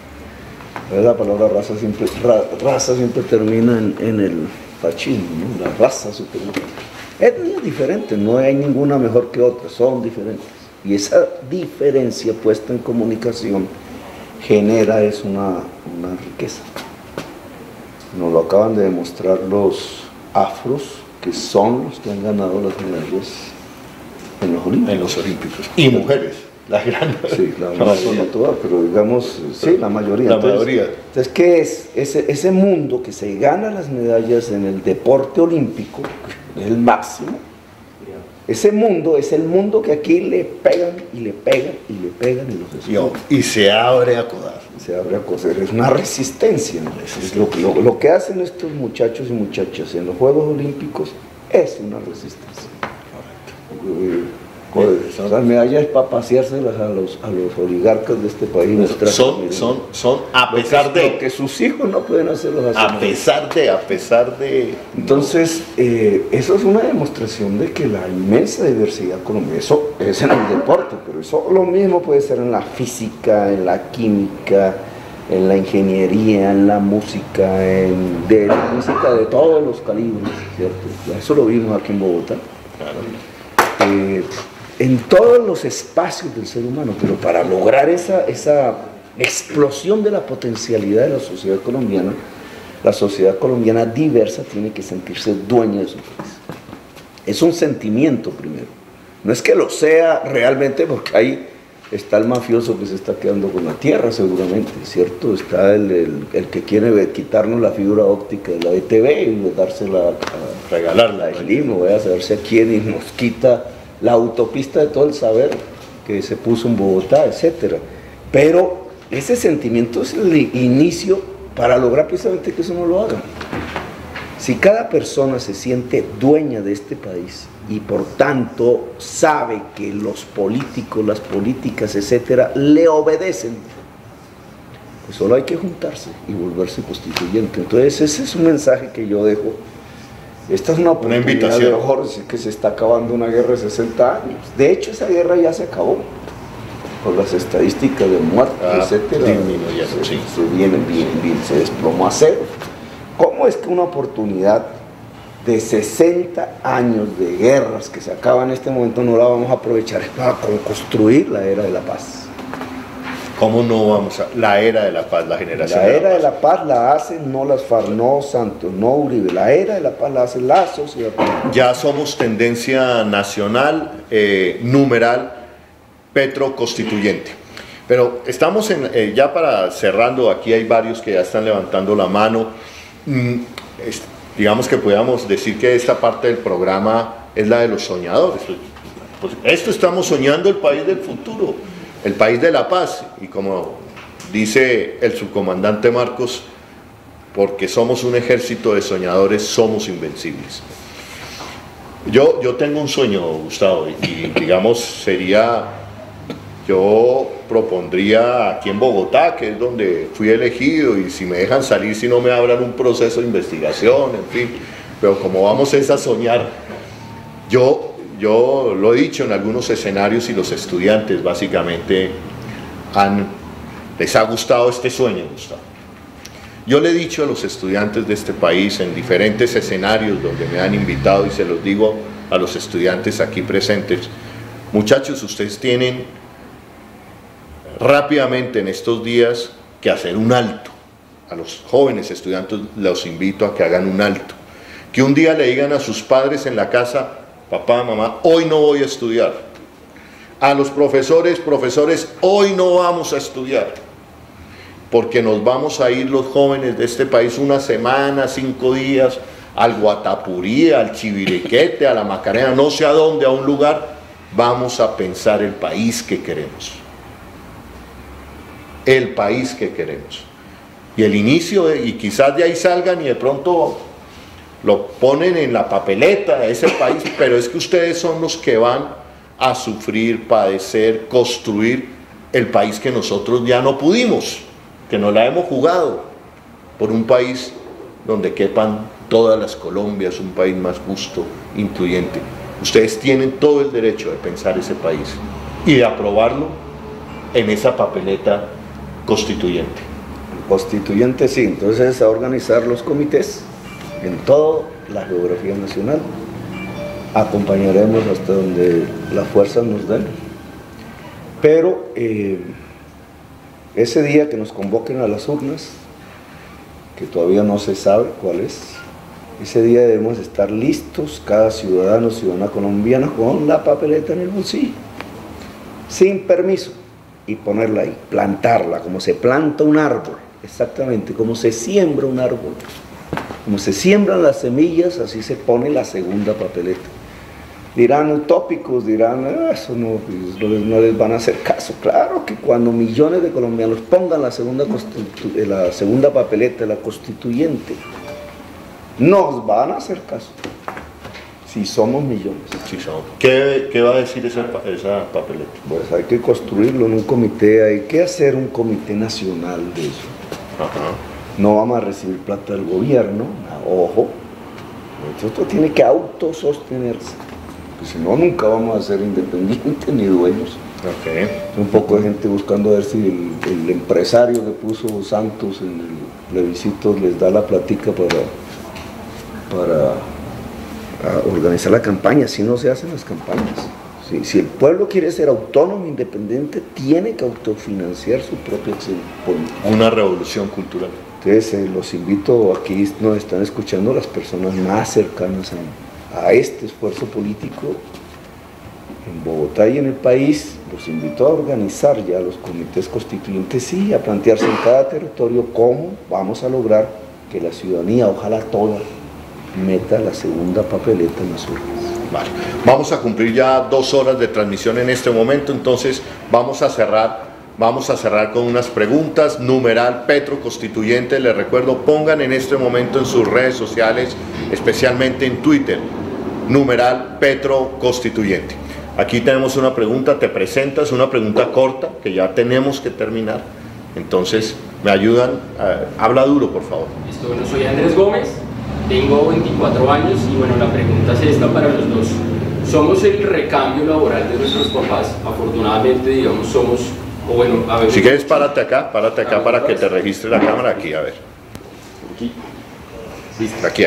La palabra raza siempre termina en el fascismo, ¿no? La raza superior. Etnias diferentes, no hay ninguna mejor que otra, son diferentes. Y esa diferencia puesta en comunicación genera una riqueza. Nos lo acaban de demostrar los afros, que son los que han ganado las medallas en los Olímpicos. en los Olímpicos? Y mujeres, la gran Sí, claro, no todas, pero digamos, sí, la mayoría. La mayoría. Entonces, ¿qué es? Ese mundo que se gana las medallas en el deporte olímpico, es el máximo. Ese mundo es el mundo que aquí le pegan y le pegan y le pegan y los destruyen. Y se abre a codar. Se abre a coser, es una resistencia, ¿no? Es lo que hacen estos muchachos y muchachas en los Juegos Olímpicos es una resistencia. Las medallas para paseárselas a los oligarcas de este país. Son a pesar de... Lo que sus hijos no pueden hacerlos así. A pesar de... Entonces, eso es una demostración de que la inmensa diversidad colombiana, eso es en el deporte, pero eso lo mismo puede ser en la física, en la química, en la ingeniería, en la música, de la música de todos los calibres, ¿cierto? Eso lo vimos aquí en Bogotá. Claro. En todos los espacios del ser humano, pero para lograr esa explosión de la potencialidad de la sociedad colombiana diversa tiene que sentirse dueña de su país. Es un sentimiento primero. No es que lo sea realmente, porque ahí está el mafioso que se está quedando con la tierra seguramente, ¿cierto? Está el que quiere quitarnos la fibra óptica de la ETV y dársela Regalarla. a Slim, voy a saberse a quién, y nos quita la autopista de todo el saber que se puso en Bogotá, etc. Pero ese sentimiento es el inicio para lograr precisamente que eso no lo haga. Si cada persona se siente dueña de este país y por tanto sabe que los políticos, las políticas, etc., le obedecen, pues solo hay que juntarse y volverse constituyente. Entonces ese es un mensaje que yo dejo. Esta es una invitación. a lo mejor decir que se está acabando una guerra de 60 años. De hecho, esa guerra ya se acabó. Por las estadísticas de muertes, etcétera, se vienen bien, se desplomó a cero. ¿Cómo es que una oportunidad de 60 años de guerras que se acaba en este momento no la vamos a aprovechar para construir la era de la paz? ¿Cómo no vamos a...? La era de la paz, la generación La era de la paz la hacen no las FARC, no Santos, no Uribe. La era de la paz la hace la sociedad política. Ya somos tendencia nacional, numeral, Petro constituyente. Pero estamos ya para cerrando, aquí hay varios que ya están levantando la mano. Digamos que podríamos decir que esta parte del programa es la de los soñadores. Pues esto estamos soñando el país del futuro, el país de la paz, y como dice el subcomandante Marcos, porque somos un ejército de soñadores, somos invencibles. Yo tengo un sueño, Gustavo, y digamos yo propondría aquí en Bogotá, que es donde fui elegido, y si me dejan salir, si no me abran un proceso de investigación, en fin, pero como vamos a soñar, yo lo he dicho en algunos escenarios y los estudiantes básicamente les ha gustado este sueño, Gustavo. Yo le he dicho a los estudiantes de este país en diferentes escenarios donde me han invitado, y se los digo a los estudiantes aquí presentes: muchachos, ustedes tienen rápidamente en estos días que hacer un alto. A los jóvenes estudiantes los invito a que hagan un alto, que un día le digan a sus padres en la casa: papá, mamá, hoy no voy a estudiar. A los profesores, hoy no vamos a estudiar, porque nos vamos a ir los jóvenes de este país una semana, 5 días, al Guatapurí, al Chiviriquete, a la Macarena, no sé a dónde, a un lugar. Vamos a pensar el país que queremos. El país que queremos. Y el inicio, y quizás de ahí salgan y de pronto lo ponen en la papeleta de ese país, pero es que ustedes son los que van a sufrir, padecer, construir el país que nosotros ya no pudimos, que nos la hemos jugado por un país donde quepan todas las Colombias, un país más justo, incluyente. Ustedes tienen todo el derecho de pensar ese país y de aprobarlo en esa papeleta constituyente. Constituyente, sí. Entonces, a organizar los comités en toda la geografía nacional. Acompañaremos hasta donde las fuerzas nos den. Pero ese día que nos convoquen a las urnas, que todavía no se sabe cuál es, ese día debemos estar listos, cada ciudadano, ciudadana colombiana, con la papeleta en el bolsillo, sin permiso, y ponerla ahí, plantarla, como se planta un árbol, exactamente, como se siembra un árbol, como se siembran las semillas, así se pone la segunda papeleta. Dirán utópicos, dirán, eso no les van a hacer caso. Claro que cuando millones de colombianos pongan la segunda papeleta, la constituyente, nos van a hacer caso, si somos millones. Sí, somos. ¿Qué va a decir esa papeleta? Pues hay que construirlo en un comité, hay que hacer un comité nacional de eso. Ajá. No vamos a recibir plata del gobierno, ojo, esto tiene que autosostenerse, porque si no, nunca vamos a ser independientes ni dueños. Okay. Un poco de gente buscando a ver si el empresario que puso Santos en el plebiscito les da la platica para organizar la campaña. Si no se hacen las campañas. Si el pueblo quiere ser autónomo, independiente, tiene que autofinanciar su propia acción política. Una revolución cultural. Entonces los invito, aquí nos están escuchando las personas más cercanas a este esfuerzo político en Bogotá y en el país. Los invito a organizar ya los comités constituyentes y a plantearse en cada territorio cómo vamos a lograr que la ciudadanía, ojalá toda, meta la segunda papeleta en las urnas. Vale. Vamos a cumplir ya 2 horas de transmisión en este momento, entonces vamos a cerrar con unas preguntas. Numeral Petro Constituyente, les recuerdo, pongan en este momento en sus redes sociales, especialmente en Twitter, numeral Petro Constituyente. Aquí tenemos una pregunta, te presentas, una pregunta corta, que ya tenemos que terminar, entonces me ayudan, habla duro por favor. Listo, bueno, soy Andrés Gómez, tengo 24 años y bueno, la pregunta es esta para los dos. Somos el recambio laboral de nuestros papás, afortunadamente, digamos, somos, o bueno, a ver... Si quieres, párate acá para que te registre la cámara, aquí, a ver. Aquí. Listo. Aquí.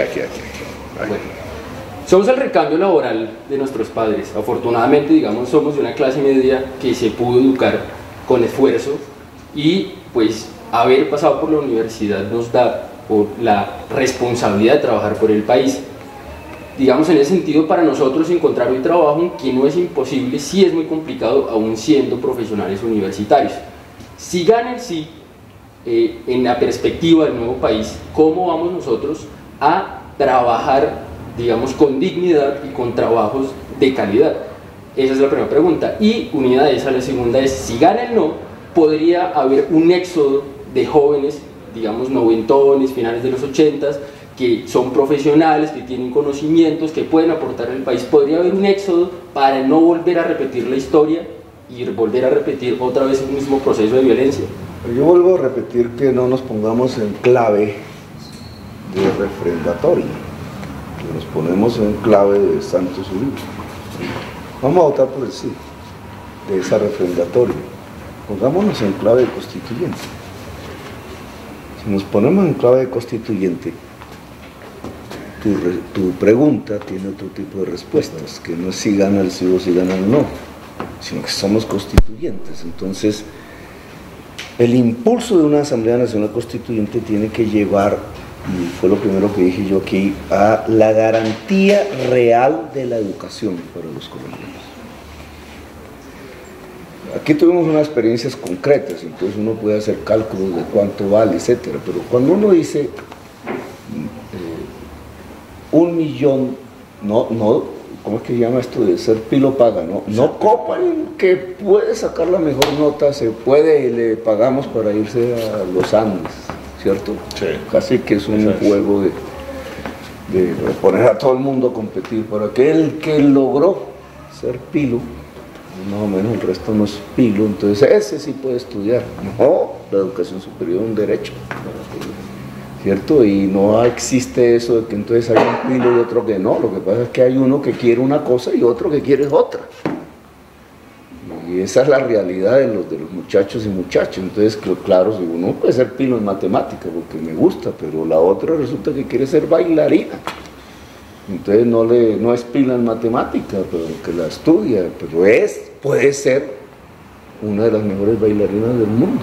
Bueno. Somos el recambio laboral de nuestros padres. Afortunadamente, digamos, somos de una clase media que se pudo educar con esfuerzo y pues haber pasado por la universidad nos da por la responsabilidad de trabajar por el país. Digamos, en ese sentido, para nosotros encontrar hoy trabajo, que no es imposible, sí es muy complicado, aún siendo profesionales universitarios. Si gana el sí, en la perspectiva del nuevo país, ¿cómo vamos nosotros a trabajar, digamos, con dignidad y con trabajos de calidad? Esa es la primera pregunta. Y unida a esa, la segunda es, si gana el no, podría haber un éxodo de jóvenes, digamos, noventones, finales de los 80s, que son profesionales, que tienen conocimientos, que pueden aportar al país. Podría haber un éxodo para no volver a repetir la historia y volver a repetir otra vez el mismo proceso de violencia. Yo vuelvo a repetir que no nos pongamos en clave de refrendatorio, que nos ponemos en clave de Santos Uribe. Vamos a votar por el sí, de esa refrendatoria. Pongámonos en clave de constituyente. Si nos ponemos en clave de constituyente, tu pregunta tiene otro tipo de respuestas, que no es si gana el sí o si gana el no, sino que somos constituyentes. Entonces, el impulso de una Asamblea Nacional Constituyente tiene que llevar, y fue lo primero que dije yo aquí, a la garantía real de la educación para los colombianos. Aquí tuvimos unas experiencias concretas, entonces uno puede hacer cálculos de cuánto vale, etcétera, pero cuando uno dice 1 millón, ¿cómo es que llama esto de ser pilo paga? No copan que puede sacar la mejor nota, se puede y le pagamos para irse a los Andes, ¿cierto? Sí. Casi que es un juego de poner a todo el mundo a competir. Para aquel que logró ser pilo, más o menos el resto no es pilo, entonces ese sí puede estudiar. No, la educación superior es un derecho, ¿cierto? Y no existe eso de que entonces hay un pilo y otro que no. Lo que pasa es que hay uno que quiere una cosa y otro que quiere otra. Y esa es la realidad de los muchachos y muchachas. Entonces, claro, si uno puede ser pilo en matemática porque me gusta, pero la otra resulta que quiere ser bailarina. Entonces no es pila en matemática, pero que la estudia, pero puede ser una de las mejores bailarinas del mundo.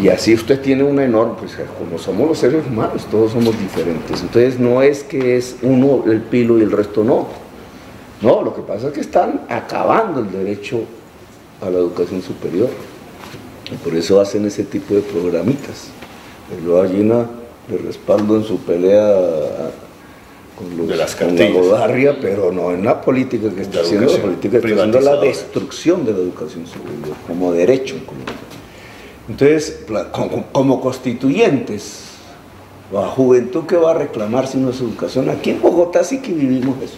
Y así usted tiene una enorme, pues como somos los seres humanos, todos somos diferentes. Entonces no es que es uno el pilo y el resto no. No, lo que pasa es que están acabando el derecho a la educación superior. Y por eso hacen ese tipo de programitas. Yo a Gina le respaldo en su pelea con la Godarria, pero no en la política que está haciendo. La política que está haciendo la destrucción de la educación superior como derecho en Colombia. Entonces, como constituyentes, la juventud que va a reclamar si no es educación, aquí en Bogotá sí que vivimos eso.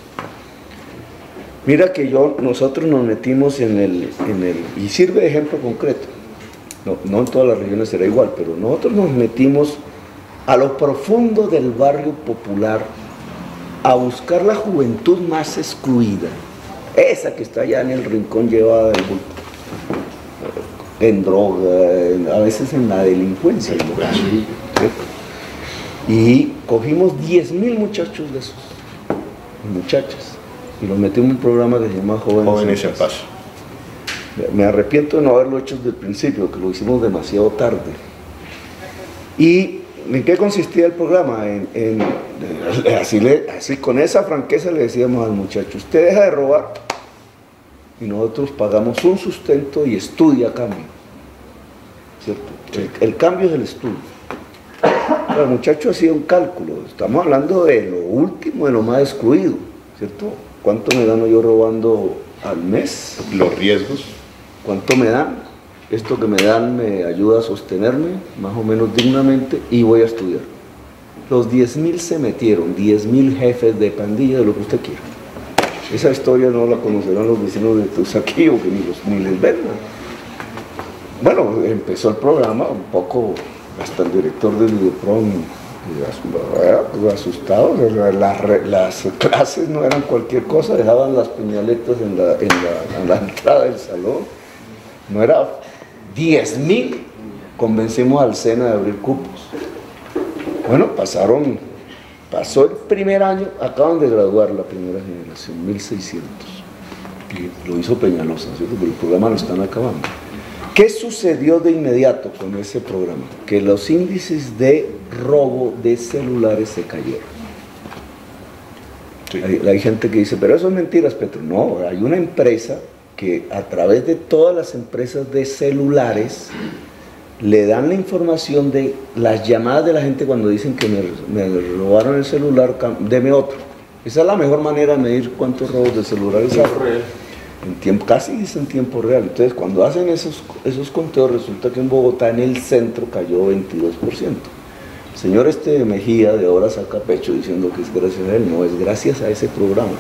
Mira que nosotros nos metimos y sirve de ejemplo concreto, no en todas las regiones será igual, pero nosotros nos metimos a lo profundo del barrio popular a buscar la juventud más excluida, esa que está allá en el rincón llevada del bulto, en droga, a veces en la delincuencia. Y cogimos 10.000 muchachos de esos, muchachas, y los metimos en un programa que se llama Jóvenes en Paz. Me arrepiento de no haberlo hecho desde el principio, que lo hicimos demasiado tarde. ¿Y en qué consistía el programa? Así con esa franqueza le decíamos al muchacho: usted deja de robar y nosotros pagamos un sustento y estudia a cambio, ¿cierto? Sí. El cambio es el estudio. El muchacho hacía un cálculo, estamos hablando de lo último, de lo más excluido, ¿cierto? ¿Cuánto me gano yo robando al mes? Los riesgos. ¿Cuánto me dan? Esto que me dan me ayuda a sostenerme más o menos dignamente y voy a estudiar. Los 10.000 se metieron, 10.000 jefes de pandilla, de lo que usted quiera. Esa historia no la conocerán los vecinos de Tusaquillo, que ni les ven. Bueno, empezó el programa un poco, hasta el director del Idepron asustado. Las clases no eran cualquier cosa, dejaban las puñaletas en la entrada del salón. No era 10.000, convencimos al SENA de abrir cupos. Bueno, pasó el primer año, acaban de graduar la primera generación, 1.600. Y lo hizo Peñalosa, ¿cierto? Pero el programa lo están acabando. ¿Qué sucedió de inmediato con ese programa? Que los índices de robo de celulares se cayeron. Sí. Hay gente que dice, pero eso es mentiras, Petro. No, hay una empresa que a través de todas las empresas de celulares le dan la información de las llamadas de la gente cuando dicen que me robaron el celular, deme otro. Esa es la mejor manera de medir cuántos robos de celulares hay. En tiempo, casi es en tiempo real. Entonces, cuando hacen esos conteos, resulta que en Bogotá, en el centro, cayó 22%. El señor Mejía de ahora saca pecho diciendo que es gracias a él. No, es gracias a ese programa.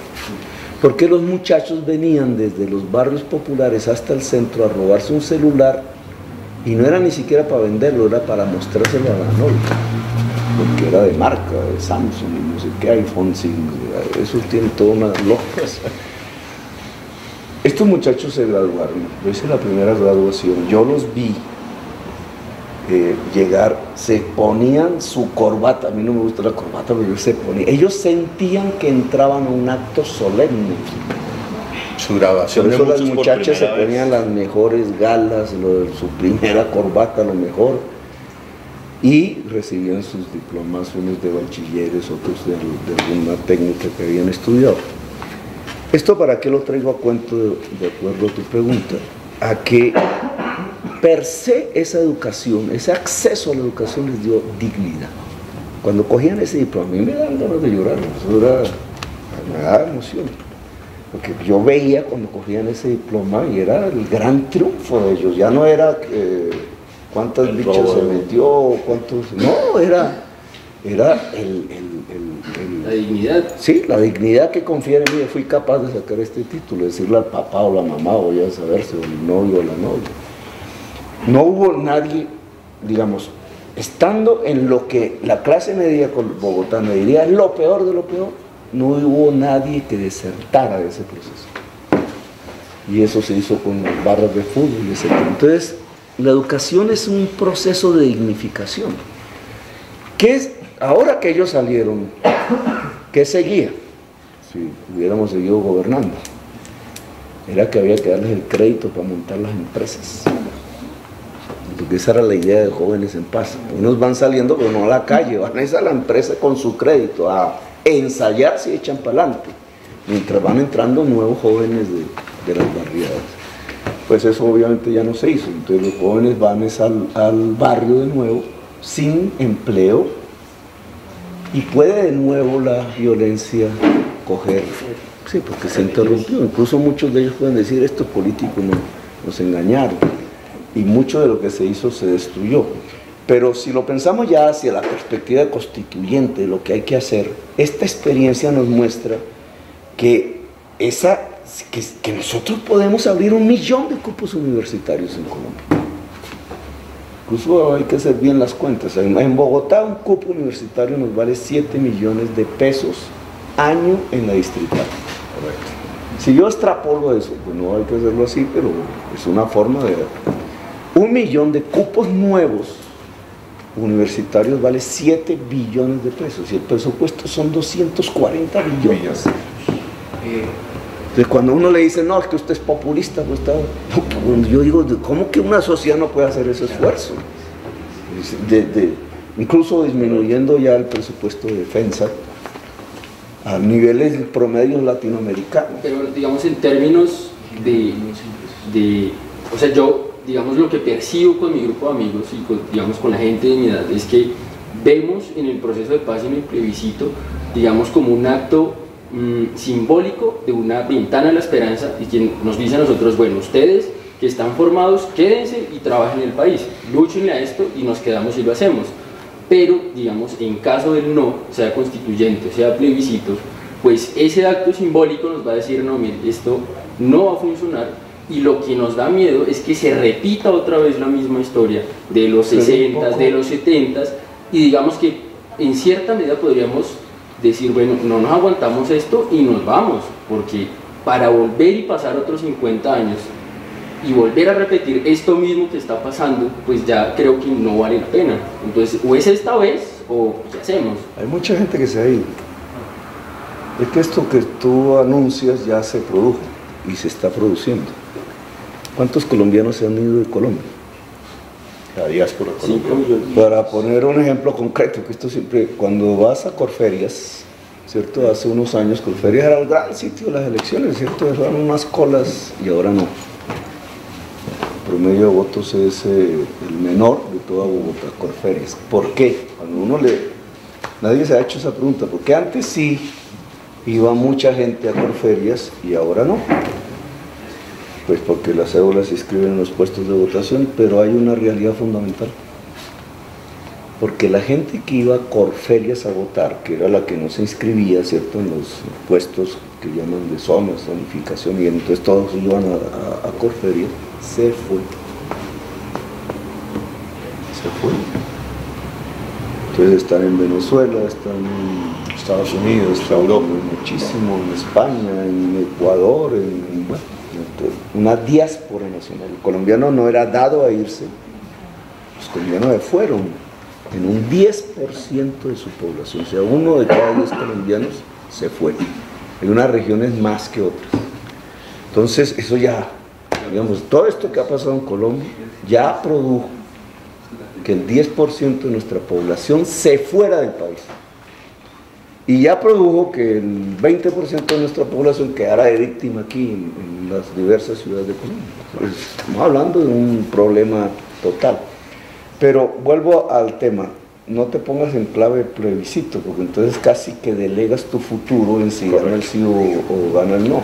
Porque los muchachos venían desde los barrios populares hasta el centro a robarse un celular y no era ni siquiera para venderlo, era para mostrárselo a la novia, porque era de marca, de Samsung y no sé qué, iPhone 5, eso tiene todas unas locas. Estos muchachos se graduaron, yo hice la primera graduación, yo los vi llegar, se ponían su corbata, a mí no me gusta la corbata, pero ellos sentían que entraban a un acto solemne. Su grabación. Por eso las muchachas se ponían las mejores galas, su primera corbata, lo mejor, y recibían sus diplomas, unos de bachilleres, otros de alguna técnica que habían estudiado. ¿Esto para qué lo traigo a cuento de acuerdo a tu pregunta? A que per se esa educación, ese acceso a la educación les dio dignidad. Cuando cogían ese diploma, a mí me daban ganas de llorar, me daba emoción. Porque yo veía cuando cogían ese diploma y era el gran triunfo de ellos, ya no era cuántas bichas se metió, cuántos, no, era la dignidad. Sí, la dignidad que confiere en mí, fui capaz de sacar este título, decirle al papá o la mamá, o ya saberse, o el novio o la novia. No hubo nadie, digamos, estando en lo que la clase media bogotana diría es lo peor de lo peor, no hubo nadie que desertara de ese proceso. Y eso se hizo con las barras de fútbol, etc. Entonces, la educación es un proceso de dignificación. ¿Qué es? Ahora que ellos salieron, ¿qué seguía? Si hubiéramos seguido gobernando, era que había que darles el crédito para montar las empresas. Porque esa era la idea de Jóvenes en Paz. Unos van saliendo, pero no a la calle, van a ir a la empresa con su crédito, a ensayar si echan para adelante, mientras van entrando nuevos jóvenes de las barriadas. Pues eso obviamente ya no se hizo, entonces los jóvenes van al barrio de nuevo, sin empleo, y puede de nuevo la violencia coger, sí, porque se interrumpió, incluso muchos de ellos pueden decir, estos políticos nos engañaron, y mucho de lo que se hizo se destruyó. Pero si lo pensamos ya hacia la perspectiva constituyente, lo que hay que hacer, esta experiencia nos muestra que nosotros podemos abrir 1 millón de cupos universitarios en Colombia. Incluso hay que hacer bien las cuentas. En Bogotá un cupo universitario nos vale 7 millones de pesos año en la distrital. Correcto. Si yo extrapolo eso, pues no hay que hacerlo así, pero es una forma de... 1 millón de cupos nuevos universitarios vale 7 billones de pesos y el presupuesto son 240 billones. Entonces cuando uno le dice, no, es que usted es populista, pues yo digo, ¿cómo que una sociedad no puede hacer ese esfuerzo? Incluso disminuyendo ya el presupuesto de defensa a niveles promedios latinoamericanos. Pero digamos en términos o sea, yo, digamos, lo que percibo con mi grupo de amigos y digamos con la gente de mi edad es que vemos en el proceso de paz y en el plebiscito, digamos, como un acto simbólico de una ventana a la esperanza y quien nos dice a nosotros, bueno, ustedes que están formados, quédense y trabajen en el país, lúchenle a esto y nos quedamos y lo hacemos. Pero, digamos, en caso del no, sea constituyente, sea plebiscito, pues ese acto simbólico nos va a decir, no, mire, esto no va a funcionar. Y lo que nos da miedo es que se repita otra vez la misma historia de los 60, de los 70, y digamos que en cierta medida podríamos decir, bueno, no nos aguantamos esto y nos vamos, porque para volver y pasar otros 50 años y volver a repetir esto mismo que está pasando, pues ya creo que no vale la pena. Entonces, o es esta vez o ¿qué hacemos? Hay mucha gente que se ha ido. Es que esto que tú anuncias ya se produjo y se está produciendo. ¿Cuántos colombianos se han ido de Colombia? La diáspora colombiana. Para poner un ejemplo concreto, que esto siempre, cuando vas a Corferias, ¿cierto? Hace unos años Corferias era el gran sitio de las elecciones, ¿cierto? Eran unas colas y ahora no. El promedio de votos es el menor de todo a Bogotá, Corferias. ¿Por qué? Nadie se ha hecho esa pregunta, porque antes sí iba mucha gente a Corferias y ahora no. Pues porque las cédulas se inscriben en los puestos de votación, pero hay una realidad fundamental. Porque la gente que iba a Corferias a votar, que era la que no se inscribía, ¿cierto?, en los puestos que llaman de zonas, zonificación, y entonces todos iban a Corferias, se fue. Entonces están en Venezuela, están en Estados Unidos, Europa, muchísimo, en España, en Ecuador, una diáspora nacional. El colombiano no era dado a irse, los colombianos se fueron en un 10% de su población, o sea, 1 de cada 10 colombianos se fue, en unas regiones más que otras. Entonces eso ya, digamos, todo esto que ha pasado en Colombia ya produjo que el 10% de nuestra población se fuera del país. Y ya produjo que el 20% de nuestra población quedara de víctima aquí en las diversas ciudades de Colombia. Pues, estamos hablando de un problema total. Pero vuelvo al tema, no te pongas en clave plebiscito, porque entonces casi que delegas tu futuro en si gana el sí o gana el no.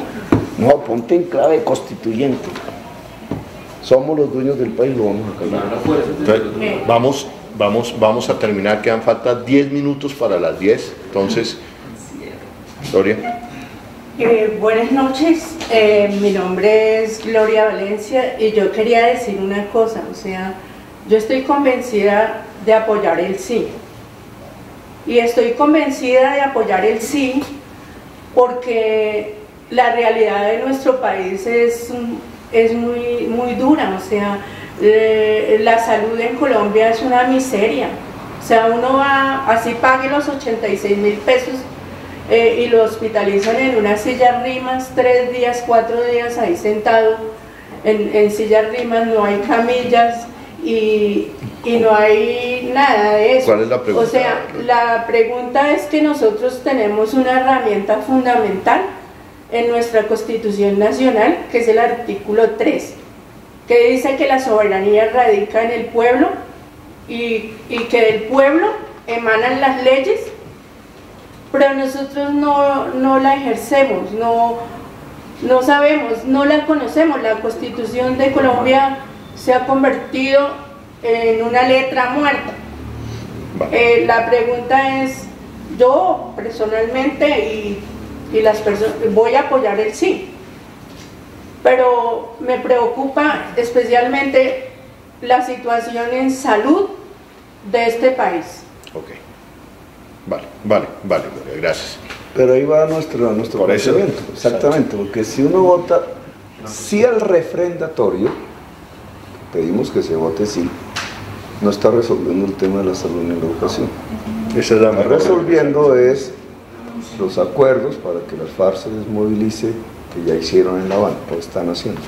No, ponte en clave constituyente. Somos los dueños del país, lo vamos a cambiar. Entonces, vamos a terminar, quedan falta 10 minutos para las 10, entonces, Gloria. Buenas noches, mi nombre es Gloria Valencia y yo quería decir una cosa, o sea, yo estoy convencida de apoyar el sí. Y estoy convencida de apoyar el sí porque la realidad de nuestro país es muy dura, o sea, la salud en Colombia es una miseria. O sea, uno va, así pague los 86.000 pesos y lo hospitalizan en una silla rimas 3 días, 4 días ahí sentado en sillas rimas, no hay camillas y no hay nada de eso. ¿Cuál es la pregunta? O sea, la pregunta es que nosotros tenemos una herramienta fundamental en nuestra Constitución Nacional, que es el artículo 3, que dice que la soberanía radica en el pueblo y que del pueblo emanan las leyes, pero nosotros no la ejercemos, no sabemos, no la conocemos. La Constitución de Colombia se ha convertido en una letra muerta. La pregunta es, yo personalmente y las personas, voy a apoyar el sí, pero me preocupa especialmente la situación en salud de este país. Ok, vale, Gloria, gracias. Pero ahí va nuestro planteamiento, exactamente, porque si uno vota sí al refrendatorio, pedimos que se vote sí, no está resolviendo el tema de la salud y la educación. Esa es la está resolviendo es los acuerdos para que las FARC se desmovilice, que ya hicieron en La Habana, o están haciendo.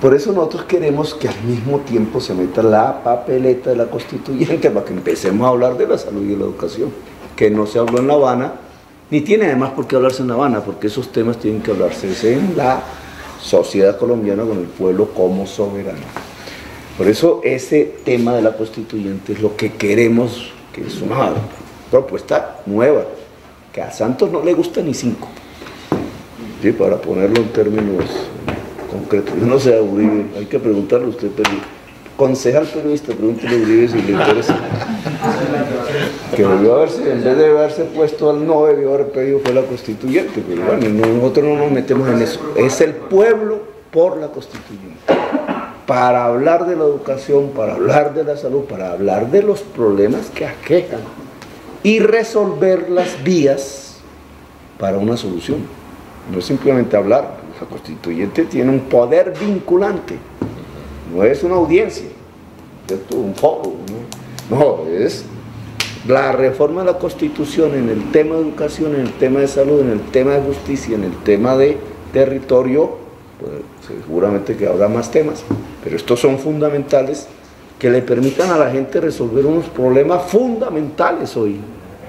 Por eso nosotros queremos que al mismo tiempo se meta la papeleta de la constituyente para que empecemos a hablar de la salud y de la educación, que no se habló en La Habana, ni tiene además por qué hablarse en La Habana, porque esos temas tienen que hablarse en la sociedad colombiana con el pueblo como soberano. Por eso ese tema de la constituyente es lo que queremos, que es una propuesta nueva, que a Santos no le gusta ni 5, ¿sí? Para ponerlo en términos concretos. Yo no sé a Uribe, hay que preguntarle a usted, pero concejal periodista, pregúntele a Uribe si le interesa. Que debió haberse, en vez de haberse puesto al no, debió haber pedido fue la constituyente, pero bueno, nosotros no nos metemos en eso. Es el pueblo por la constituyente, para hablar de la educación, para hablar de la salud, para hablar de los problemas que aquejan y resolver las vías para una solución. No es simplemente hablar, la constituyente tiene un poder vinculante, no es una audiencia, ¿cierto? Un foro, no, es la reforma de la Constitución en el tema de educación, en el tema de salud, en el tema de justicia, en el tema de territorio, pues seguramente que habrá más temas, pero estos son fundamentales que le permitan a la gente resolver unos problemas fundamentales hoy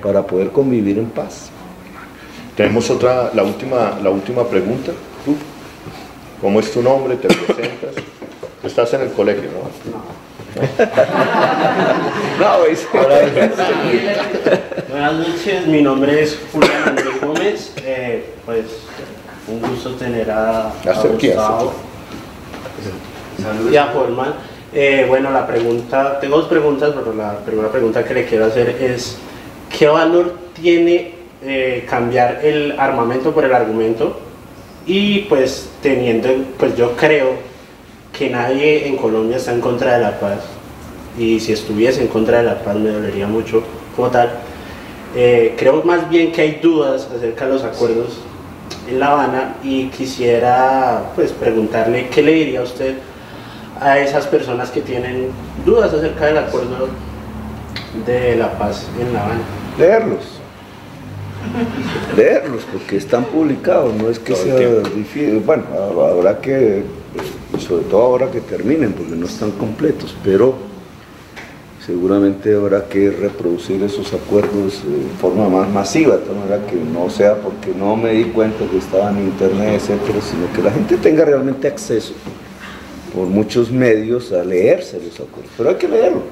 para poder convivir en paz. Tenemos la última pregunta. ¿Tú? ¿Cómo es tu nombre? ¿Te presentas? Estás en el colegio, ¿no? No, es... Buenas noches, mi nombre es Julián Andrés Gómez. Pues un gusto tener a Gustavo y a Holman. Bueno, la pregunta, tengo dos preguntas, pero la primera pregunta que le quiero hacer es ¿qué valor tiene cambiar el armamento por el argumento? Y pues teniendo, pues yo creo que nadie en Colombia está en contra de la paz, y si estuviese en contra de la paz me dolería mucho como tal. Creo más bien que hay dudas acerca de los acuerdos en La Habana, y quisiera pues preguntarle qué le diría usted a esas personas que tienen dudas acerca del acuerdo de la paz en La Habana. Leerlos, porque están publicados, no es que sea difícil. Bueno, habrá que, sobre todo ahora que terminen, porque no están completos, pero seguramente habrá que reproducir esos acuerdos de forma más masiva, de manera que no sea porque no me di cuenta que estaba en internet, etcétera, sino que la gente tenga realmente acceso por muchos medios a leerse los acuerdos. Pero hay que leerlo.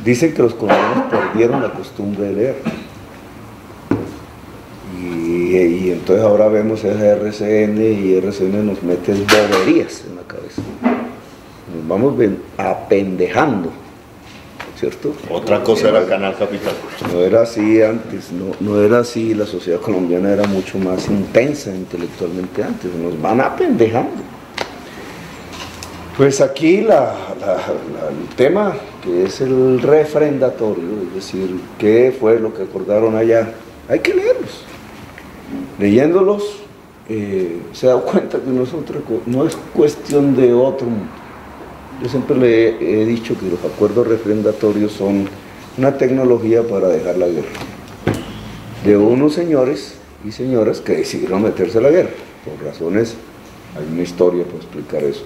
Dicen que los colombianos perdieron la costumbre de leer. Y entonces ahora vemos esa RCN, y RCN nos mete boberías en la cabeza. Nos vamos apendejando, ¿cierto? Otra cosa era Canal Capital. No era así antes, no era así. La sociedad colombiana era mucho más intensa intelectualmente antes. Nos van apendejando. Pues aquí el tema que es el refrendatorio, es decir, qué fue lo que acordaron allá, hay que leerlos. Leyéndolos se da cuenta que no es cuestión de otro mundo. Yo siempre le he dicho que los acuerdos refrendatorios son una tecnología para dejar la guerra, de unos señores y señoras que decidieron meterse a la guerra, por razones, hay una historia para explicar eso,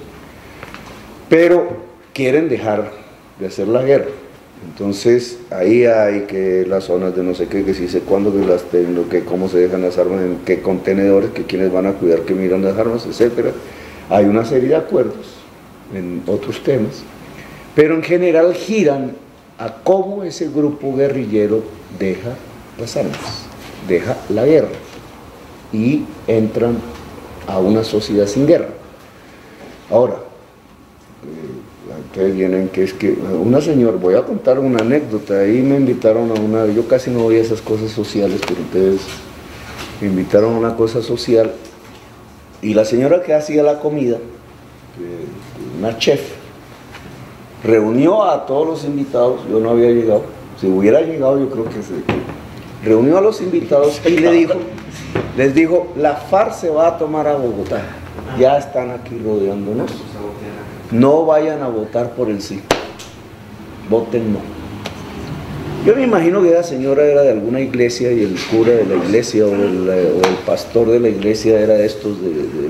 pero quieren dejar de hacer la guerra. Entonces ahí hay que las zonas de no sé qué, que si sé cuándo, que cómo se dejan las armas, en qué contenedores, que quiénes van a cuidar que miran las armas, etcétera. Hay una serie de acuerdos en otros temas, pero en general giran a cómo ese grupo guerrillero deja las armas, deja la guerra y entran a una sociedad sin guerra. Ahora, entonces vienen que es que una señora, voy a contar una anécdota, ahí me invitaron a una, yo casi no voy a esas cosas sociales, pero entonces me invitaron a una cosa social, y la señora que hacía la comida, una chef, reunió a todos los invitados, yo no había llegado, si hubiera llegado yo creo que reunió a los invitados y les dijo, la FARC se va a tomar a Bogotá, ya están aquí rodeándonos. No vayan a votar por el sí, voten no. Yo me imagino que esa señora era de alguna iglesia y el cura de la iglesia o el pastor de la iglesia era de estos de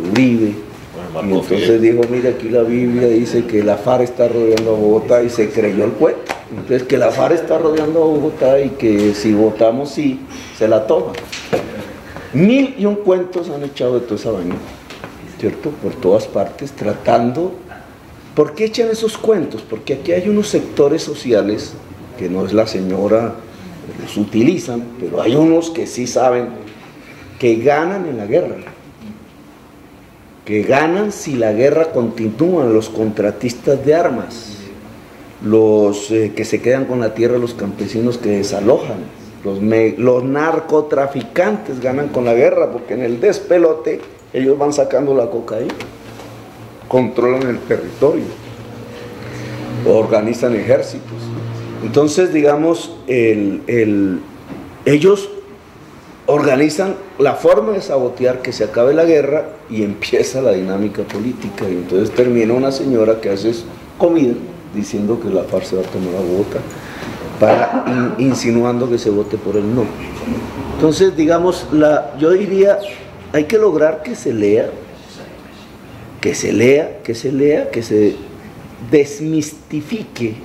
Uribe. Y entonces dijo, mira, aquí la Biblia dice que la FARC está rodeando a Bogotá, y se creyó el cuento. Entonces que la FARC está rodeando a Bogotá y que si votamos sí, se la toman. 1001 cuentos han echado de toda esa vaina, ¿cierto? Por todas partes, tratando. ¿Por qué echan esos cuentos? Porque aquí hay unos sectores sociales, que no es la señora, los utilizan, pero hay unos que sí saben que ganan en la guerra, que ganan si la guerra continúa, los contratistas de armas, los que se quedan con la tierra, los campesinos que desalojan, los narcotraficantes ganan con la guerra, porque en el despelote ellos van sacando la cocaína, controlan el territorio, organizan ejércitos. Entonces, digamos, ellos organizan la forma de sabotear que se acabe la guerra y empieza la dinámica política. Y entonces termina una señora que hace comida diciendo que la FARC se va a tomar a Bogotá, insinuando que se vote por el no. Entonces, digamos, yo diría, hay que lograr que se lea, que se desmistifique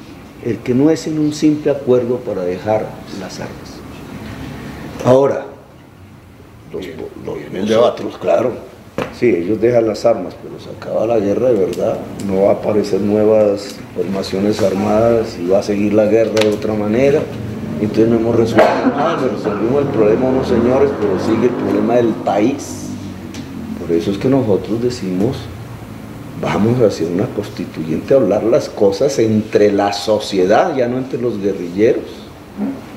el que no es en un simple acuerdo para dejar las armas. Ahora, los otros, claro, Sí, ellos dejan las armas, pero se acaba la guerra de verdad, no va a aparecer nuevas formaciones armadas y va a seguir la guerra de otra manera. Entonces no hemos resuelto nada, resolvimos el problema unos señores, pero sigue el problema del país. Por eso es que nosotros decimos, vamos a hacer una constituyente, a hablar las cosas entre la sociedad, ya no entre los guerrilleros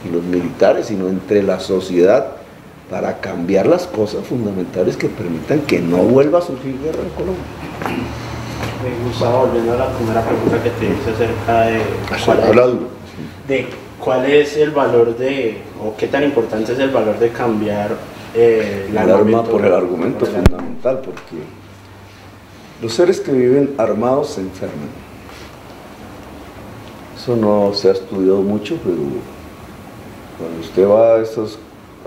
y los militares, sino entre la sociedad, para cambiar las cosas fundamentales que permitan que no vuelva a surgir guerra en Colombia. Me gusta, volviendo a la primera pregunta que te hice acerca de cuál es el valor o qué tan importante es el valor de cambiar el arma por el argumento fundamental, porque los seres que viven armados se enferman. Eso no se ha estudiado mucho, pero cuando usted va a estos,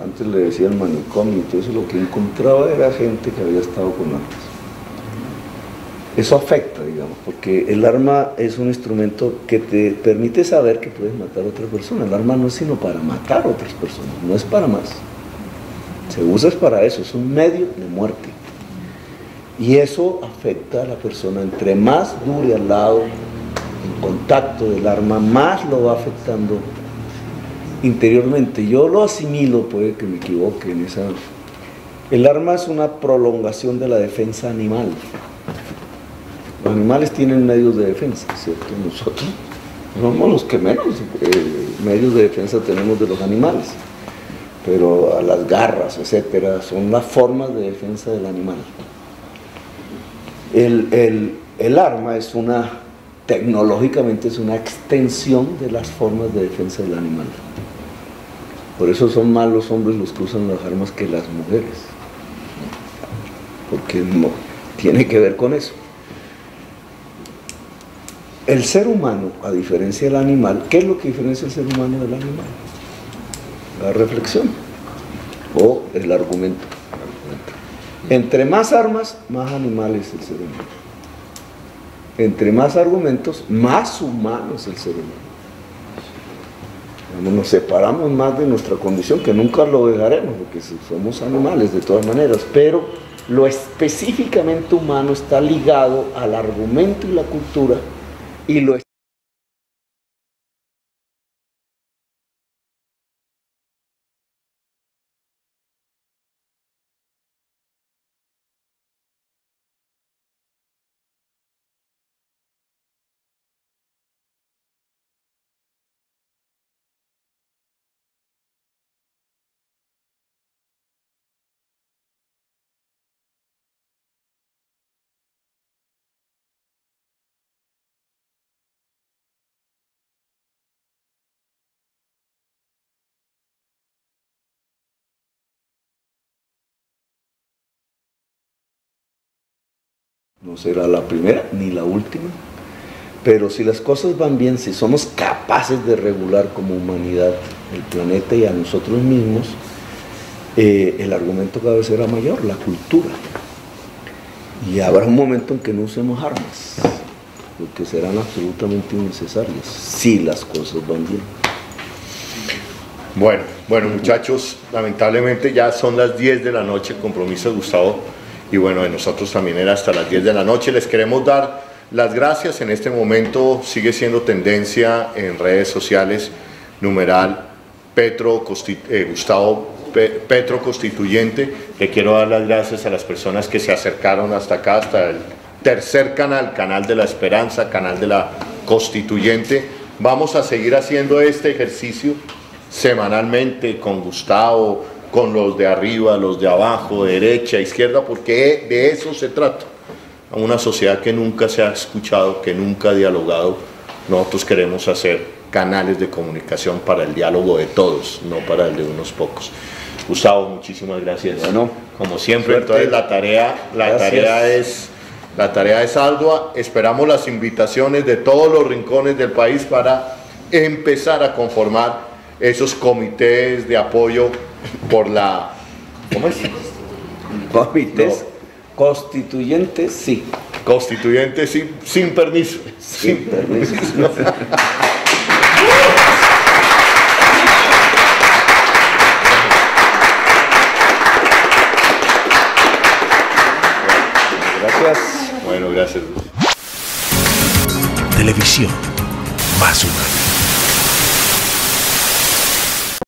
antes le decía el manicomio y todo eso, lo que encontraba era gente que había estado con armas. Eso afecta, digamos, porque el arma es un instrumento que te permite saber que puedes matar a otra persona. El arma no es sino para matar a otras personas, no es para más. Se usa para eso, es un medio de muerte. Y eso afecta a la persona. Entre más dure al lado, en contacto del arma, más lo va afectando interiormente. Yo lo asimilo, puede que me equivoque en esa. El arma es una prolongación de la defensa animal. Los animales tienen medios de defensa, ¿cierto? Nosotros somos los que menos medios de defensa tenemos de los animales. Pero a las garras, etcétera, son las formas de defensa del animal. El arma es tecnológicamente es una extensión de las formas de defensa del animal. Por eso son más los hombres los que usan las armas que las mujeres, porque no tiene que ver con eso. El ser humano, a diferencia del animal, ¿qué es lo que diferencia el ser humano del animal? La reflexión o el argumento. Entre más armas, más animal es el ser humano. Entre más argumentos, más humano es el ser humano. Nos separamos más de nuestra condición, que nunca lo dejaremos, porque somos animales de todas maneras, pero lo específicamente humano está ligado al argumento y la cultura, y lo no será la primera ni la última, pero si las cosas van bien, si somos capaces de regular como humanidad el planeta y a nosotros mismos, el argumento cada vez será mayor, la cultura. Y habrá un momento en que no usemos armas, porque serán absolutamente innecesarias, si las cosas van bien. Bueno muchachos, lamentablemente ya son las 10 de la noche, compromiso de Gustavo, y bueno, de nosotros también era hasta las 10 de la noche. Les queremos dar las gracias. En este momento sigue siendo tendencia en redes sociales, numeral Gustavo Petro Constituyente. Le quiero dar las gracias a las personas que se acercaron hasta acá, hasta el tercer canal de la Esperanza, canal de la Constituyente. Vamos a seguir haciendo este ejercicio semanalmente con Gustavo, con los de arriba, los de abajo, derecha, izquierda, porque de eso se trata. A una sociedad que nunca se ha escuchado, que nunca ha dialogado, nosotros queremos hacer canales de comunicación para el diálogo de todos, no para el de unos pocos. Gustavo, muchísimas gracias. Bueno, como siempre, suerte. Entonces la tarea es ardua. Esperamos las invitaciones de todos los rincones del país para empezar a conformar esos comités de apoyo por la... ¿Cómo es? Comités constituyentes, sí. Constituyentes, sí, sin permiso. Sin permiso. Gracias. Bueno, gracias. Televisión más humana.